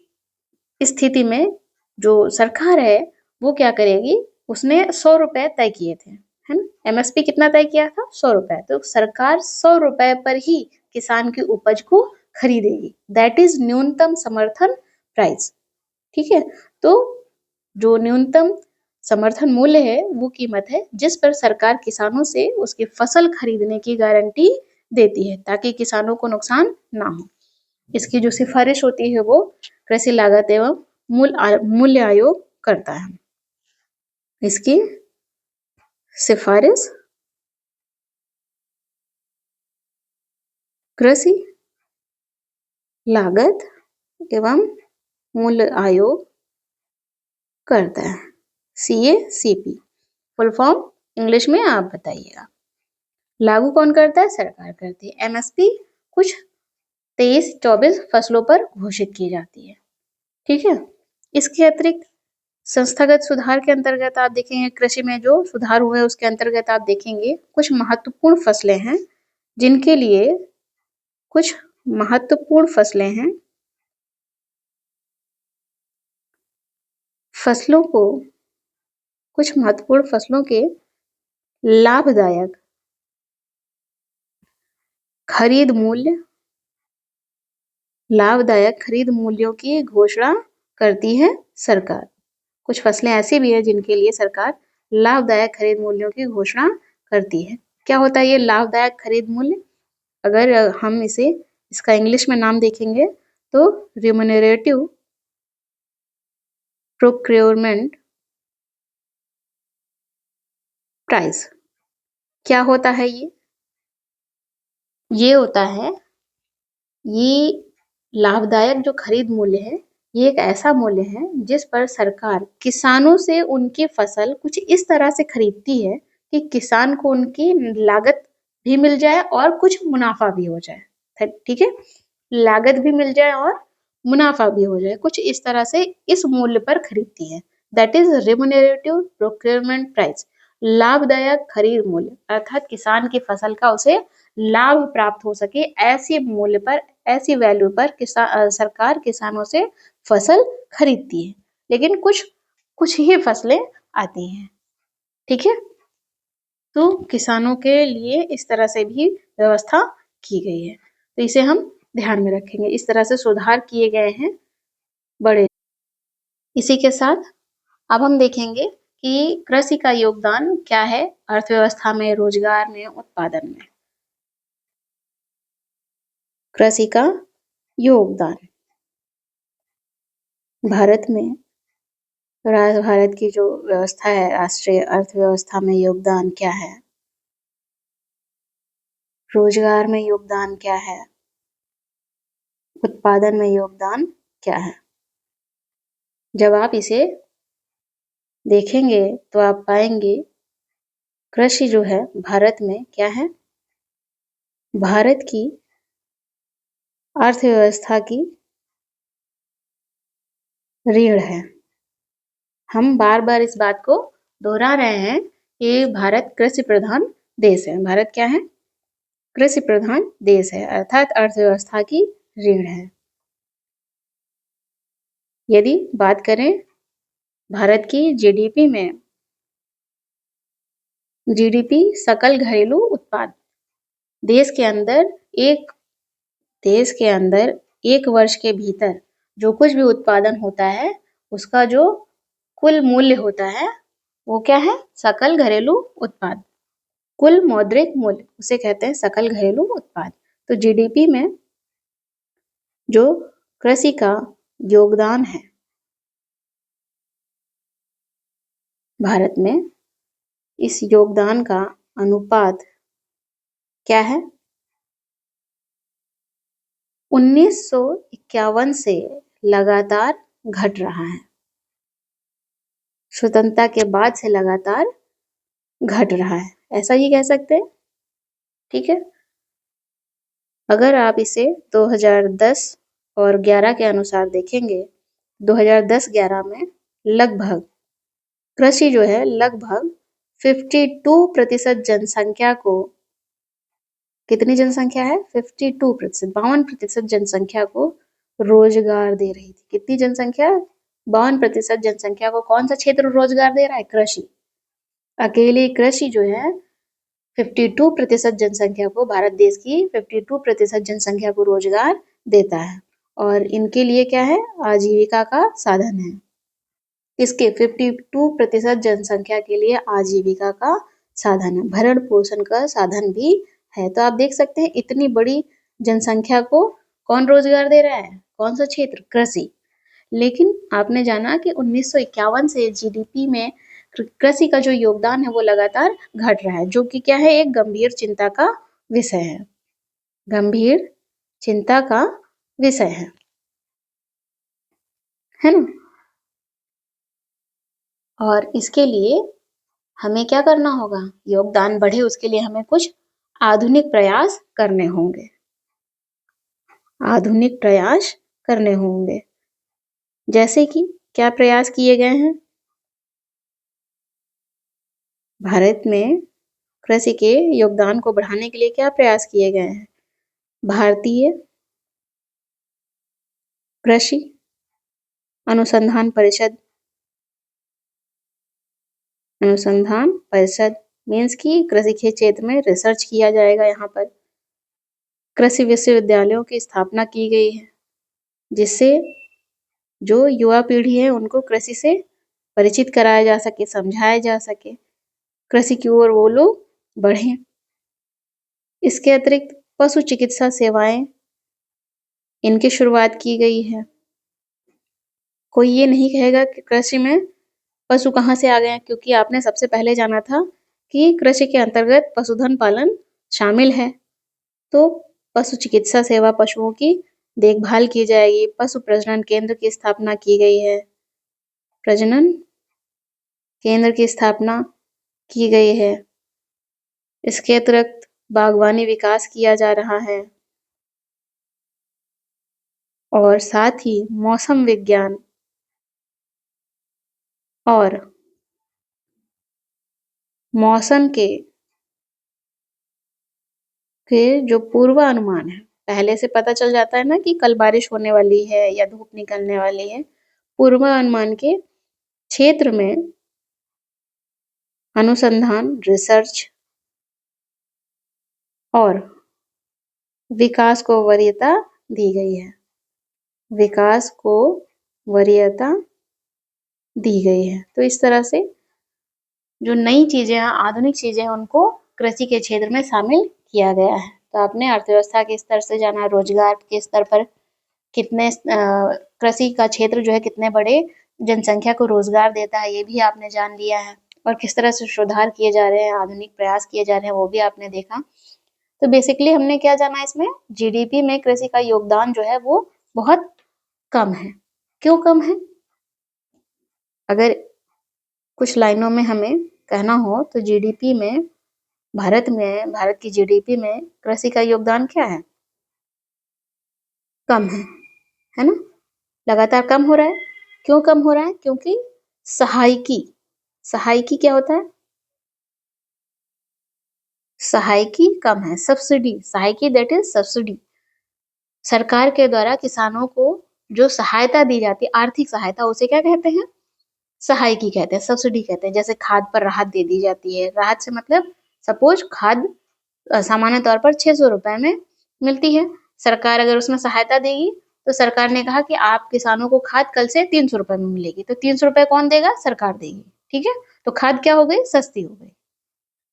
स्थिति में जो सरकार है वो क्या करेगी, उसने 100 रुपए तय किए थे, है ना, एमएसपी कितना तय किया था, 100 रुपए, तो सरकार 100 रुपए पर ही किसान की उपज को खरीदेगी, दैट इज न्यूनतम समर्थन प्राइस, ठीक है। तो जो न्यूनतम समर्थन मूल्य है वो कीमत है जिस पर सरकार किसानों से उसकी फसल खरीदने की गारंटी देती है, ताकि किसानों को नुकसान ना हो। इसकी जो सिफारिश होती है वो कृषि लागत एवं मूल्य आयोग करता है। इसकी सिफारिश कृषि लागत एवं मूल्य आयोग करता है, CACP, फुल फॉर्म इंग्लिश में आप बताइएगा। लागू कौन करता है, सरकार करती है। एमएसपी कुछ 23-24 फसलों पर घोषित की जाती है, ठीक है। इसके अतिरिक्त संस्थागत सुधार के अंतर्गत आप देखेंगे, कृषि में जो सुधार हुए उसके अंतर्गत आप देखेंगे कुछ महत्वपूर्ण फसलें हैं, जिनके लिए कुछ महत्वपूर्ण फसलें हैं, फसलों को, कुछ महत्वपूर्ण फसलों के लाभदायक खरीद मूल्य, लाभदायक खरीद मूल्यों की घोषणा करती है सरकार। कुछ फसलें ऐसी भी है जिनके लिए सरकार लाभदायक खरीद मूल्यों की घोषणा करती है। क्या होता है ये लाभदायक खरीद मूल्य? अगर हम इसका इंग्लिश में नाम देखेंगे तो रिम्यूनरेटिव प्रोक्योरमेंट प्राइस। क्या होता है ये होता है, ये लाभदायक जो खरीद मूल्य है, ये एक ऐसा मूल्य है जिस पर सरकार किसानों से उनकी फसल कुछ इस तरह से खरीदती है कि किसान को उनकी लागत भी मिल जाए और कुछ मुनाफा भी हो जाए, ठीक है, लागत भी मिल जाए और मुनाफा भी हो जाए, कुछ इस तरह से इस मूल्य पर खरीदती है, that is remunerative procurement price, लाभदायक खरीद मूल्य, अर्थात किसान की फसल का उसे लाभ प्राप्त हो सके, ऐसे मूल्य पर, ऐसी वैल्यू पर सरकार किसानों से फसल खरीदती है। लेकिन कुछ कुछ ही फसलें आती हैं, ठीक है, तो किसानों के लिए इस तरह से भी व्यवस्था की गई है, तो इसे हम ध्यान में रखेंगे। इस तरह से सुधार किए गए हैं बड़े इसी के साथ अब हम देखेंगे कि कृषि का योगदान क्या है अर्थव्यवस्था में, रोजगार में, उत्पादन में। कृषि का योगदान भारत में, भारत की जो व्यवस्था है, राष्ट्रीय अर्थव्यवस्था में योगदान क्या है, रोजगार में योगदान क्या है, उत्पादन में योगदान क्या है। जब आप इसे देखेंगे तो आप पाएंगे कृषि जो है भारत में क्या है, भारत की अर्थव्यवस्था की रीढ़ है। हम बार बार इस बात को दोहरा रहे हैं कि भारत कृषि प्रधान देश है। भारत क्या है? कृषि प्रधान देश है, अर्थात अर्थव्यवस्था की रीढ़ है। यदि बात करें भारत की जीडीपी में, जीडीपी सकल घरेलू उत्पाद, देश के अंदर एक देश के अंदर एक वर्ष के भीतर जो कुछ भी उत्पादन होता है उसका जो कुल मूल्य होता है वो क्या है? सकल घरेलू उत्पाद। कुल मौद्रिक मूल्य उसे कहते हैं सकल घरेलू उत्पाद। तो जीडीपी में जो कृषि का योगदान है भारत में, इस योगदान का अनुपात क्या है? 1951 से लगातार घट रहा है। स्वतंत्रता के बाद से लगातार घट रहा है, ऐसा ही कह सकते हैं। ठीक है। अगर आप इसे 2010 और 11 के अनुसार देखेंगे, 2010-11 में लगभग कृषि जो है लगभग 52% जनसंख्या को, कितनी जनसंख्या है? 52%, 52% जनसंख्या को रोजगार दे रही थी। कितनी जनसंख्या? 52% जनसंख्या को कौन सा क्षेत्र रोजगार दे रहा है? कृषि। अकेली कृषि जो है 52% जनसंख्या को, भारत देश की 52% जनसंख्या को रोजगार देता है। और इनके लिए क्या है? आजीविका का साधन है। इसके 52% जनसंख्या के लिए आजीविका का साधन है, भरण पोषण का साधन भी है। तो आप देख सकते हैं इतनी बड़ी जनसंख्या को कौन रोजगार दे रहा है? कौन सा क्षेत्र? कृषि। लेकिन आपने जाना कि 1951 से जीडीपी में कृषि का जो योगदान है वो लगातार घट रहा है, जो कि क्या है? एक गंभीर चिंता का विषय है। गंभीर चिंता का विषय है ना? और इसके लिए हमें क्या करना होगा? योगदान बढ़े उसके लिए हमें कुछ आधुनिक प्रयास करने होंगे। आधुनिक प्रयास करने होंगे। जैसे कि क्या प्रयास किए गए हैं? भारत में कृषि के योगदान को बढ़ाने के लिए क्या प्रयास किए गए हैं? भारतीय कृषि अनुसंधान परिषद, अनुसंधान परिषद मीन्स कि कृषि के क्षेत्र में रिसर्च किया जाएगा। यहाँ पर कृषि विश्वविद्यालयों की स्थापना की गई है, जिससे जो युवा पीढ़ी है उनको कृषि से परिचित कराया जा सके, समझाया जा सके, कृषि की ओर वो लोग बढ़ें। इसके अतिरिक्त पशु चिकित्सा सेवाएं, इनकी शुरुआत की गई है। कोई ये नहीं कहेगा कि कृषि में पशु कहाँ से आ गए हैं, क्योंकि आपने सबसे पहले जाना था कि कृषि के अंतर्गत पशुधन पालन शामिल है। तो पशु चिकित्सा सेवा, पशुओं की देखभाल की जाएगी। पशु प्रजनन केंद्र की स्थापना की गई है। प्रजनन केंद्र की स्थापना की गई है। इसके अतिरिक्त बागवानी विकास किया जा रहा है और साथ ही मौसम विज्ञान और मौसम के जो पूर्वानुमान है, पहले से पता चल जाता है ना कि कल बारिश होने वाली है या धूप निकलने वाली है। पूर्वानुमान के क्षेत्र में अनुसंधान, रिसर्च और विकास को वरीयता दी गई है। विकास को वरीयता दी गई है। तो इस तरह से जो नई चीजें हैं, आधुनिक चीजें हैं, उनको कृषि के क्षेत्र में शामिल किया गया है। तो आपने अर्थव्यवस्था के स्तर से जाना, रोजगार के स्तर पर कितने कृषि का क्षेत्र जो है कितने बड़े जनसंख्या को रोजगार देता है, ये भी आपने जान लिया है। और किस तरह से सुधार किए जा रहे हैं, आधुनिक प्रयास किए जा रहे हैं, वो भी आपने देखा। तो बेसिकली हमने क्या जाना इसमें, जीडीपी में कृषि का योगदान जो है वो बहुत कम है। क्यों कम है? अगर कुछ लाइनों में हमें कहना हो तो जीडीपी में, भारत की जीडीपी में कृषि का योगदान क्या है? कम है ना? लगातार कम हो रहा है। क्यों कम हो रहा है? क्योंकि सहायकी, सहायकी क्या होता है? सहायकी कम है। सब्सिडी, सहायकी दैट इज सब्सिडी। सरकार के द्वारा किसानों को जो सहायता दी जाती है, आर्थिक सहायता, उसे क्या कहते हैं? सहायकी कहते हैं, सब्सिडी कहते हैं। जैसे खाद पर राहत दे दी जाती है। राहत से मतलब सपोज खाद सामान्य तौर पर 600 रुपए में मिलती है। सरकार अगर उसमें सहायता देगी तो सरकार ने कहा कि आप किसानों को खाद कल से 300 रुपए में मिलेगी। तो 300 रुपए कौन देगा? सरकार देगी। ठीक है, तो खाद क्या हो गई? सस्ती हो गई।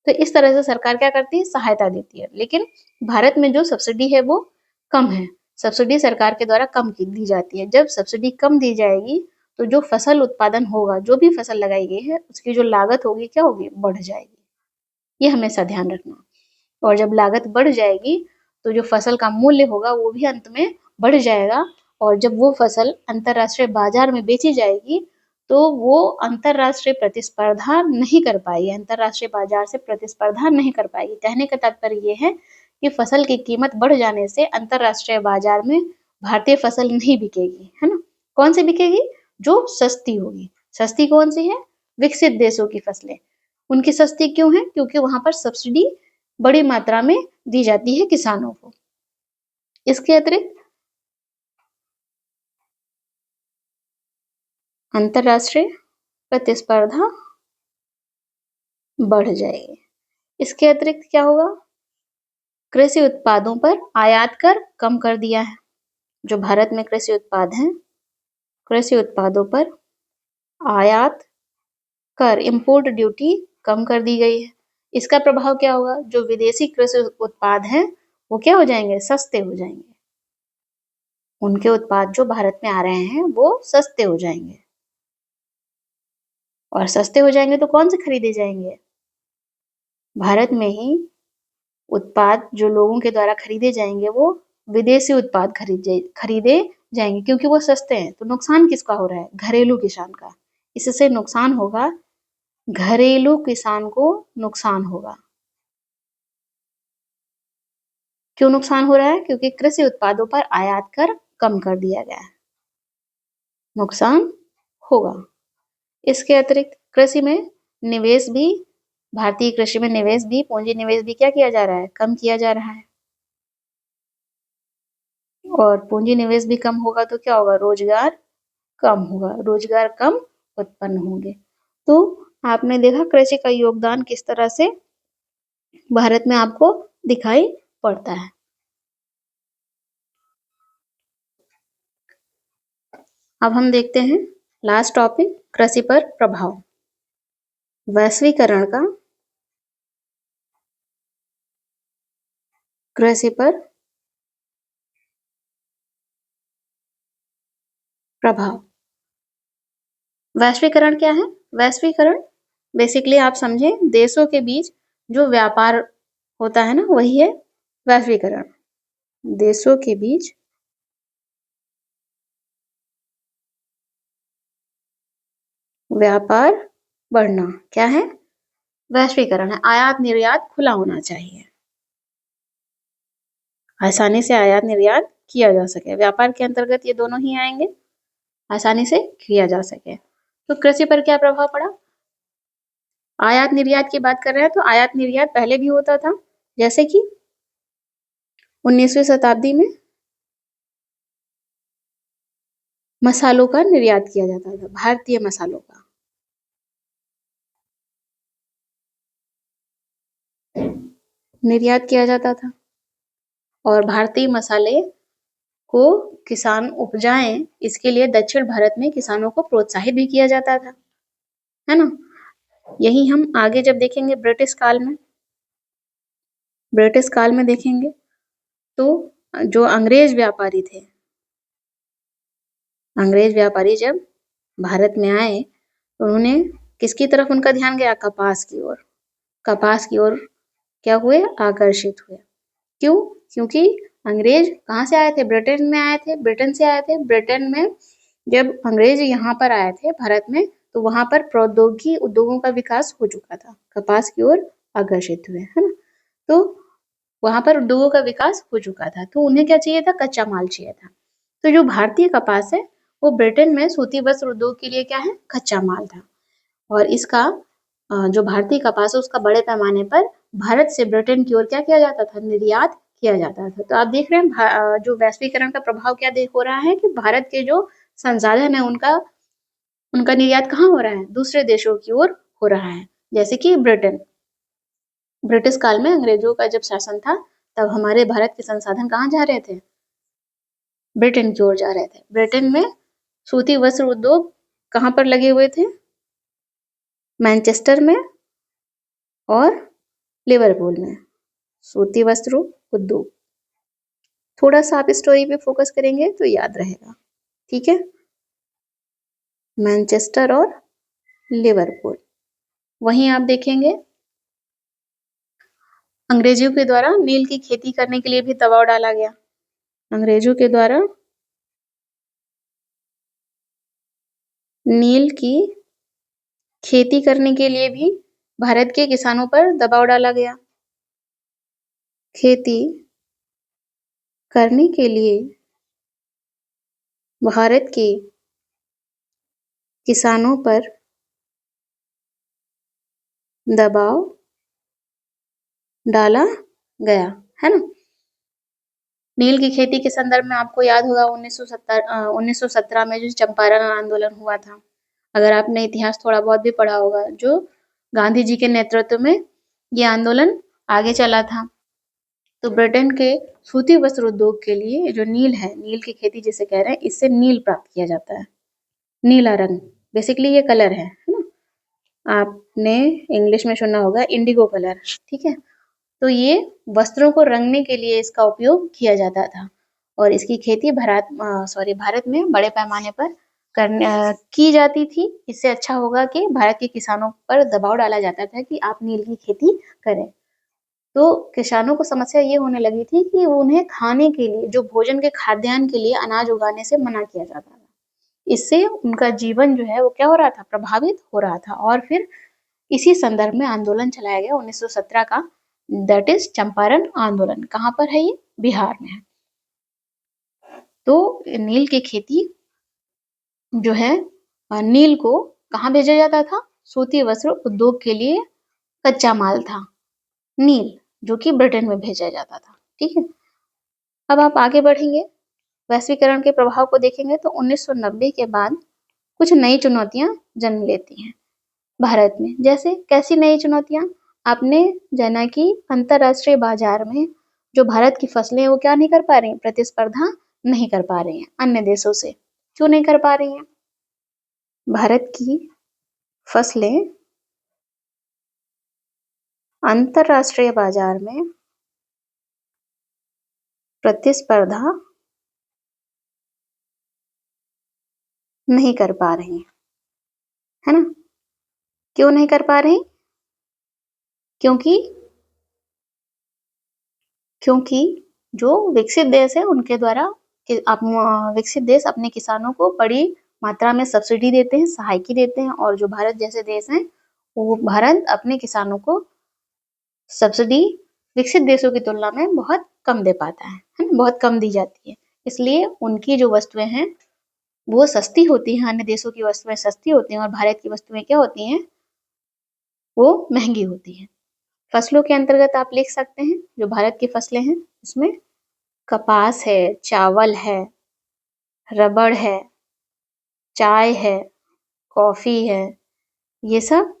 तो इस तरह से सरकार क्या करती है? सहायता देती है। लेकिन भारत में जो सब्सिडी है वो कम है। सब्सिडी सरकार के द्वारा कम की दी जाती है। जब सब्सिडी कम दी जाएगी तो जो फसल उत्पादन होगा, जो भी फसल लगाई गई है, उसकी जो लागत होगी क्या होगी? बढ़ जाएगी। ये हमेशा ध्यान रखना। और जब लागत बढ़ जाएगी तो जो फसल का मूल्य होगा वो भी अंत में बढ़ जाएगा। और जब वो फसल अंतरराष्ट्रीय बाजार में बेची जाएगी तो वो अंतरराष्ट्रीय प्रतिस्पर्धा नहीं कर पाएगी, अंतरराष्ट्रीय बाजार से प्रतिस्पर्धा नहीं कर पाएगी। कहने का तात्पर्य ये है कि फसल की कीमत बढ़ जाने से अंतरराष्ट्रीय बाजार में भारतीय फसल नहीं बिकेगी, है ना? कौन सी बिकेगी? जो सस्ती होगी। सस्ती कौन सी है? विकसित देशों की फसलें। उनकी सस्ती क्यों है? क्योंकि वहां पर सब्सिडी बड़ी मात्रा में दी जाती है किसानों को। इसके अतिरिक्त अंतरराष्ट्रीय प्रतिस्पर्धा बढ़ जाएगी। इसके अतिरिक्त क्या होगा? कृषि उत्पादों पर आयात कर कम कर दिया है। जो भारत में कृषि उत्पाद हैं, कृषि उत्पादों पर आयात कर, इंपोर्ट ड्यूटी कम कर दी गई है। इसका प्रभाव क्या होगा? जो विदेशी कृषि उत्पाद हैं वो क्या हो जाएंगे? सस्ते हो जाएंगे। उनके उत्पाद जो भारत में आ रहे हैं वो सस्ते हो जाएंगे। और सस्ते हो जाएंगे तो कौन से खरीदे जाएंगे? भारत में ही उत्पाद जो लोगों के द्वारा खरीदे जाएंगे वो विदेशी उत्पाद खरीदे जाएंगे, क्योंकि वो सस्ते हैं। तो नुकसान किसका हो रहा है? घरेलू किसान का। इससे नुकसान होगा, घरेलू किसान को नुकसान होगा। क्यों नुकसान हो रहा है? क्योंकि कृषि उत्पादों पर आयात कर कम कर दिया गया है। नुकसान होगा। इसके अतिरिक्त कृषि में निवेश भी, भारतीय कृषि में निवेश भी, पूंजी निवेश भी क्या किया जा रहा है? कम किया जा रहा है। और पूंजी निवेश भी कम होगा तो क्या होगा? रोजगार कम होगा, रोजगार कम उत्पन्न होंगे। तो आपने देखा कृषि का योगदान किस तरह से भारत में आपको दिखाई पड़ता है। अब हम देखते हैं लास्ट टॉपिक, कृषि पर प्रभाव। वैश्वीकरण का कृषि पर प्रभाव। वैश्वीकरण क्या है? वैश्वीकरण बेसिकली आप समझे देशों के बीच जो व्यापार होता है ना, वही है वैश्वीकरण। देशों के बीच व्यापार बढ़ना क्या है? वैश्वीकरण है। आयात निर्यात खुला होना चाहिए, आसानी से आयात निर्यात किया जा सके। व्यापार के अंतर्गत ये दोनों ही आएंगे, आसानी से किया जा सके। तो कृषि पर क्या प्रभाव पड़ा? आयात निर्यात की बात कर रहे हैं तो आयात निर्यात पहले भी होता था। जैसे कि 19वीं शताब्दी में मसालों का निर्यात किया जाता था, भारतीय मसालों का। निर्यात किया जाता था और भारतीय मसाले को किसान उपजाएं, इसके लिए दक्षिण भारत में किसानों को प्रोत्साहित भी किया जाता था, है ना। यही हम आगे जब देखेंगे ब्रिटिश काल में देखेंगे तो जो अंग्रेज व्यापारी जब भारत में आए तो उन्होंने किसकी तरफ उनका ध्यान गया? कपास की ओर क्या हुए? आकर्षित हुए। क्यों? क्योंकि अंग्रेज कहाँ से आए थे? ब्रिटेन से आए थे। ब्रिटेन में जब अंग्रेज यहाँ पर आए थे भारत में, तो वहां पर प्रौद्योगिकी उद्योगों का विकास हो चुका था, कपास की ओर आकर्षित हुए, है ना। तो वहां पर उद्योगों का विकास हो चुका था, तो उन्हें क्या चाहिए था? कच्चा माल चाहिए था। तो जो भारतीय कपास है वो ब्रिटेन में सूती वस्त्र उद्योग के लिए क्या है? कच्चा माल था। और इसका जो भारतीय कपास है उसका बड़े पैमाने पर भारत से ब्रिटेन की ओर क्या किया जाता था? निर्यात किया जाता था। तो आप देख रहे हैं जो वैश्वीकरण का प्रभाव क्या हो रहा है कि भारत के जो संसाधन है उनका निर्यात कहाँ हो रहा है? दूसरे देशों की ओर हो रहा है। जैसे कि ब्रिटिश काल में अंग्रेजों का जब शासन था तब हमारे भारत के संसाधन कहाँ जा रहे थे? ब्रिटेन की ओर जा रहे थे। ब्रिटेन में सूती वस्त्र उद्योग कहाँ पर लगे हुए थे? मैनचेस्टर में और लिवरपूल में सूती वस्त्र उद्योग। थोड़ा सा आप स्टोरी पे फोकस करेंगे तो याद रहेगा, ठीक है। मैनचेस्टर और लिवरपूल। वहीं आप देखेंगे अंग्रेजों के द्वारा नील की खेती करने के लिए भी दबाव डाला गया। अंग्रेजों के द्वारा नील की खेती करने के लिए भी भारत के किसानों पर दबाव डाला गया। खेती करने के लिए भारत के किसानों पर दबाव डाला गया, है ना। नील की खेती के संदर्भ में आपको याद होगा 1917 में जो चंपारण आंदोलन हुआ था। अगर आपने इतिहास थोड़ा बहुत भी पढ़ा होगा, जो गांधी जी के नेतृत्व में ये आंदोलन आगे चला था। तो ब्रिटेन के सूती वस्त्र उद्योग के लिए जो नील है, नील की खेती जिसे कह रहे हैं, इससे नील प्राप्त किया जाता है। नीला रंग बेसिकली ये कलर है ना। आपने इंग्लिश में सुना होगा इंडिगो कलर, ठीक है। तो ये वस्त्रों को रंगने के लिए इसका उपयोग किया जाता था और इसकी खेती भारत में बड़े पैमाने पर की जाती थी। इससे अच्छा होगा कि भारत के किसानों पर दबाव डाला जाता था कि आप नील की खेती करें। तो किसानों को समस्या ये होने लगी थी कि उन्हें खाने के लिए, जो भोजन के खाद्यान्न के लिए अनाज उगाने से मना किया जाता था। इससे उनका जीवन जो है वो क्या हो रहा था? प्रभावित हो रहा था। और फिर इसी संदर्भ में आंदोलन चलाया गया 1917 का, दैट इज चंपारण आंदोलन। कहाँ पर है ये? बिहार में है। तो नील की खेती जो है, नील को कहाँ भेजा जाता था? सूती वस्त्र उद्योग के लिए कच्चा माल था नील, जो कि ब्रिटेन में भेजा जाता था, ठीक है। अब आप आगे बढ़ेंगे, वैश्वीकरण के प्रभाव को देखेंगे तो 1990 के बाद कुछ नई चुनौतियां जन्म लेती हैं भारत में। जैसे कैसी नई चुनौतियां? आपने जाना कि अंतरराष्ट्रीय बाजार में जो भारत की फसलें वो क्या नहीं कर पा रही? प्रतिस्पर्धा नहीं कर पा रही हैं अन्य देशों से। क्यों नहीं कर पा रही हैं? भारत की फसलें अंतरराष्ट्रीय बाजार में प्रतिस्पर्धा नहीं कर पा रही हैं, है ना। क्यों नहीं कर पा रही? क्योंकि जो विकसित देश है उनके द्वारा विकसित देश अपने किसानों को बड़ी मात्रा में सब्सिडी देते हैं, सहायता देते हैं, और जो भारत जैसे देश हैं वो भारत अपने किसानों को सब्सिडी विकसित देशों की तुलना में बहुत कम दे पाता है ना, बहुत कम दी जाती है। इसलिए उनकी जो वस्तुएं हैं वो सस्ती होती हैं, अन्य देशों की वस्तुएं सस्ती होती हैं और भारत की वस्तुएं क्या होती हैं? वो महंगी होती हैं। फसलों के अंतर्गत आप लिख सकते हैं जो भारत की फसलें हैं उसमें कपास है, चावल है, रबड़ है, चाय है, कॉफी है। ये सब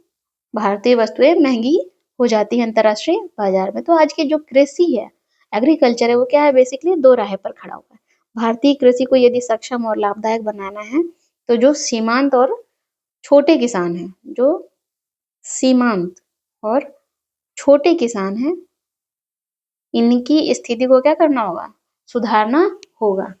भारतीय वस्तुएं महंगी हो जाती है अंतरराष्ट्रीय बाजार में। तो आज की जो कृषि है, एग्रीकल्चर है, वो क्या है? बेसिकली दो राह पर खड़ा हुआ है। भारतीय कृषि को यदि सक्षम और लाभदायक बनाना है तो जो सीमांत और छोटे किसान हैं, जो सीमांत और छोटे किसान हैं, इनकी स्थिति को क्या करना होगा? सुधारना होगा।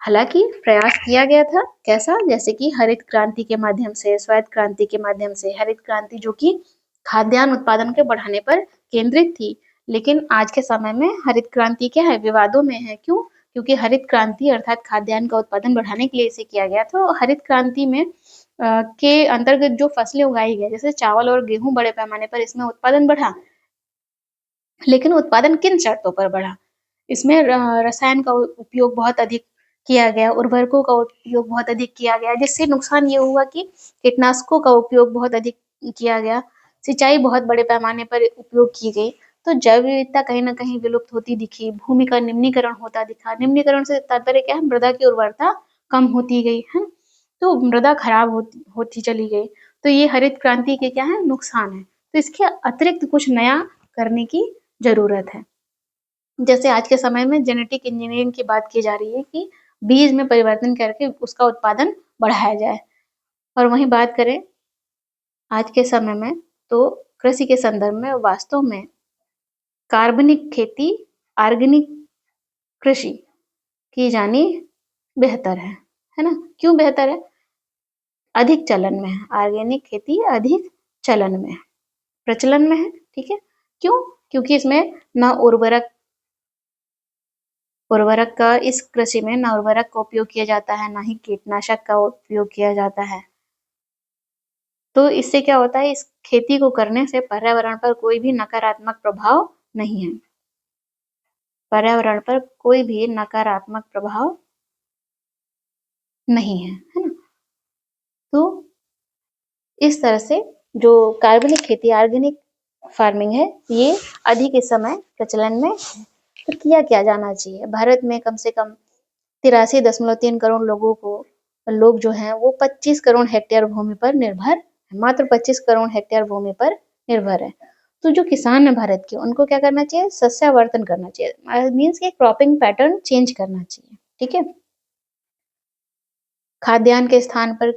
हालांकि प्रयास किया गया था, कैसा? जैसे कि हरित क्रांति के माध्यम से, श्वेत क्रांति के माध्यम से। हरित क्रांति जो कि खाद्यान्न उत्पादन के बढ़ाने पर केंद्रित थी, लेकिन आज के समय में हरित क्रांति क्या है? विवादों में है। क्यों? क्योंकि हरित क्रांति अर्थात खाद्यान्न का उत्पादन बढ़ाने के लिए इसे किया गया। तो हरित क्रांति में के अंतर्गत जो फसलें उगाई गई, जैसे चावल और गेहूं, बड़े पैमाने पर इसमें उत्पादन बढ़ा, लेकिन उत्पादन किन शर्तों पर बढ़ा? इसमें रसायन का उपयोग बहुत अधिक किया गया, उर्वरकों का उपयोग बहुत अधिक किया गया, जिससे नुकसान ये हुआ कि कीटनाशकों का उपयोग बहुत अधिक किया गया, सिंचाई बहुत बड़े पैमाने पर उपयोग की गई। तो जैव विविधता कहीं न कहीं विलुप्त होती दिखी, भूमि का निम्नीकरण होता दिखा। निम्नीकरण से तात्पर्य क्या है? मृदा की उर्वरता कम होती गई, है। तो मृदा खराब होती चली गई। तो ये हरित क्रांति के क्या है? नुकसान है। तो इसके अतिरिक्त कुछ नया करने की जरूरत है। जैसे आज के समय में जेनेटिक इंजीनियरिंग की बात की जा रही है कि बीज में परिवर्तन करके उसका उत्पादन बढ़ाया जाए। और वहीं बात करें आज के समय में, तो कृषि के संदर्भ में वास्तव में कार्बनिक खेती, ऑर्गेनिक कृषि की जानी बेहतर है ना? क्यों बेहतर है? अधिक चलन में है। ऑर्गेनिक खेती अधिक चलन में है, प्रचलन में है, ठीक है। क्यों? क्योंकि इसमें ना उर्वरक का, इस कृषि में ना उर्वरक का उपयोग किया जाता है, ना ही कीटनाशक का उपयोग किया जाता है। तो इससे क्या होता है? इस खेती को करने से पर्यावरण पर कोई भी नकारात्मक प्रभाव नहीं है। पर्यावरण पर कोई भी नकारात्मक प्रभाव नहीं है ना? तो इस तरह से जो कार्बनिक खेती, ऑर्गेनिक फार्मिंग है, ये अधिक इस समय प्रचलन में है। तो किया क्या जाना चाहिए? भारत में कम से कम 83.3 करोड़ लोग जो हैं वो 25 करोड़ हेक्टेयर भूमि पर निर्भर, मात्र 25 करोड़ हेक्टेयर भूमि पर निर्भर है। तो जो किसान है भारत के, उनको क्या करना चाहिए? सस्यावर्तन करना चाहिए। मीन्स कि क्रॉपिंग पैटर्न चेंज करना चाहिए, ठीक है। खाद्यान्न के स्थान पर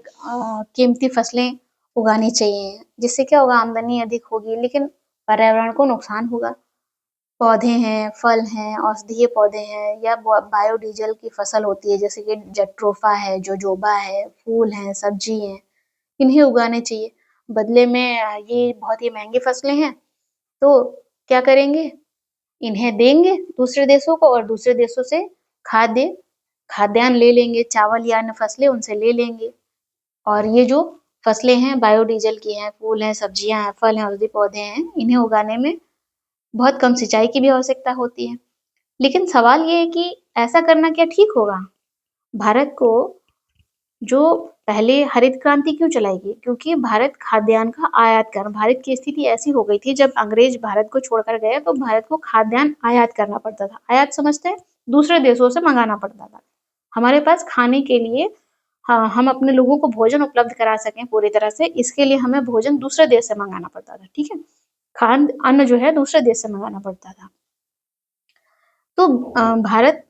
कीमती फसलें उगानी चाहिए, जिससे क्या होगा? आमदनी अधिक होगी, लेकिन पर्यावरण को नुकसान होगा। पौधे हैं, फल हैं, औषधीय पौधे हैं, या बायोडीजल की फसल होती है, जैसे कि जेट्रोफा है, जोजोबा है, फूल हैं, सब्जी हैं, इन्हें उगाने चाहिए। बदले में ये बहुत ही महंगी फसलें हैं, तो क्या करेंगे? इन्हें देंगे दूसरे देशों को, और दूसरे देशों से खाद्यान्न ले लेंगे, चावल या अन्य फसलें उनसे ले लेंगे। और ये जो फसलें हैं बायोडीजल की हैं, फूल हैं, सब्जियां हैं, फल हैं, औषधीय पौधे हैं, इन्हें उगाने में बहुत कम सिंचाई की भी आवश्यकता होती है। लेकिन सवाल ये है कि ऐसा करना क्या ठीक होगा? भारत को जो पहले हरित क्रांति क्यों चलाई गई? क्योंकि भारत खाद्यान्न का आयात कर, भारत की स्थिति ऐसी हो गई थी, जब अंग्रेज भारत को छोड़कर गए तो भारत को खाद्यान्न आयात करना पड़ता था। आयात समझते हैं? दूसरे देशों से मंगाना पड़ता था। हमारे पास खाने के लिए, हाँ, हम अपने लोगों को भोजन उपलब्ध करा सकें पूरी तरह से, इसके लिए हमें भोजन दूसरे देश से मंगाना पड़ता था, ठीक है। खाद्य अन्न जो है दूसरे देश से मंगाना पड़ता था। तो भारत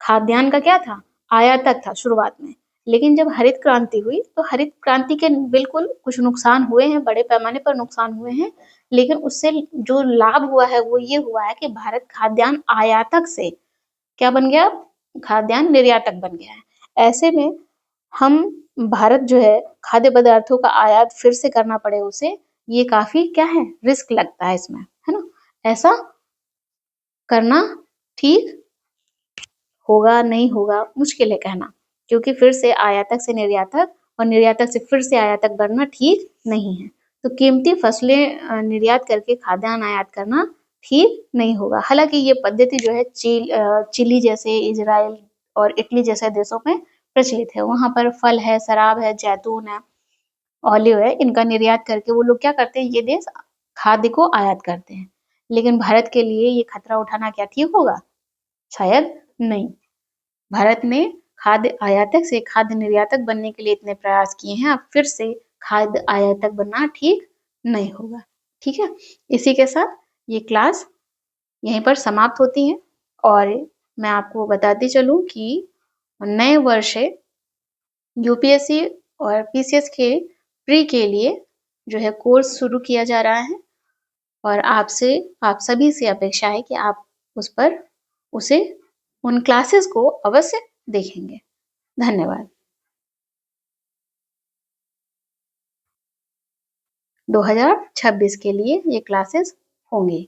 खाद्यान्न का क्या था? आयातक था शुरुआत में। लेकिन जब हरित क्रांति हुई, तो हरित क्रांति के बिल्कुल कुछ नुकसान हुए हैं, बड़े पैमाने पर नुकसान हुए हैं, लेकिन उससे जो लाभ हुआ है वो ये हुआ है कि भारत खाद्यान्न आयातक से क्या बन गया? खाद्यान्न निर्यातक बन गया है। ऐसे में हम, भारत जो है, खाद्य पदार्थों का आयात फिर से करना पड़े उसे, ये काफी क्या है? रिस्क लगता है इसमें, है ना? ऐसा करना ठीक होगा, नहीं होगा, मुश्किल है कहना, क्योंकि फिर से आयातक से निर्यातक और निर्यातक से फिर से आयातक बनना ठीक नहीं है। तो कीमती फसलें निर्यात करके खाद्यान्न आयात करना ठीक नहीं होगा। हालांकि ये पद्धति जो है चिली जैसे, इजराइल और इटली जैसे देशों में प्रचलित है। वहां पर फल है, शराब है, जैतून है, ऑलिव है, इनका निर्यात करके वो लोग क्या करते हैं? ये देश खाद्य को आयात करते हैं। लेकिन भारत के लिए ये खतरा उठाना क्या ठीक होगा? शायद नहीं। भारत ने खाद्य आयातक से खाद्य निर्यातक बनने के लिए इतने प्रयास किए हैं, अब फिर से खाद्य आयातक बनना ठीक नहीं होगा, ठीक है। इसी के साथ ये क्लास यहीं पर समाप्त होती है, और मैं आपको बताती चलूँ कि नए वर्ष से यूपीएससी और पीसीएस के प्री के लिए जो है कोर्स शुरू किया जा रहा है और आप सभी से अपेक्षा है कि आप उन क्लासेस को अवश्य देखेंगे। धन्यवाद। 2026 के लिए ये क्लासेस होंगी।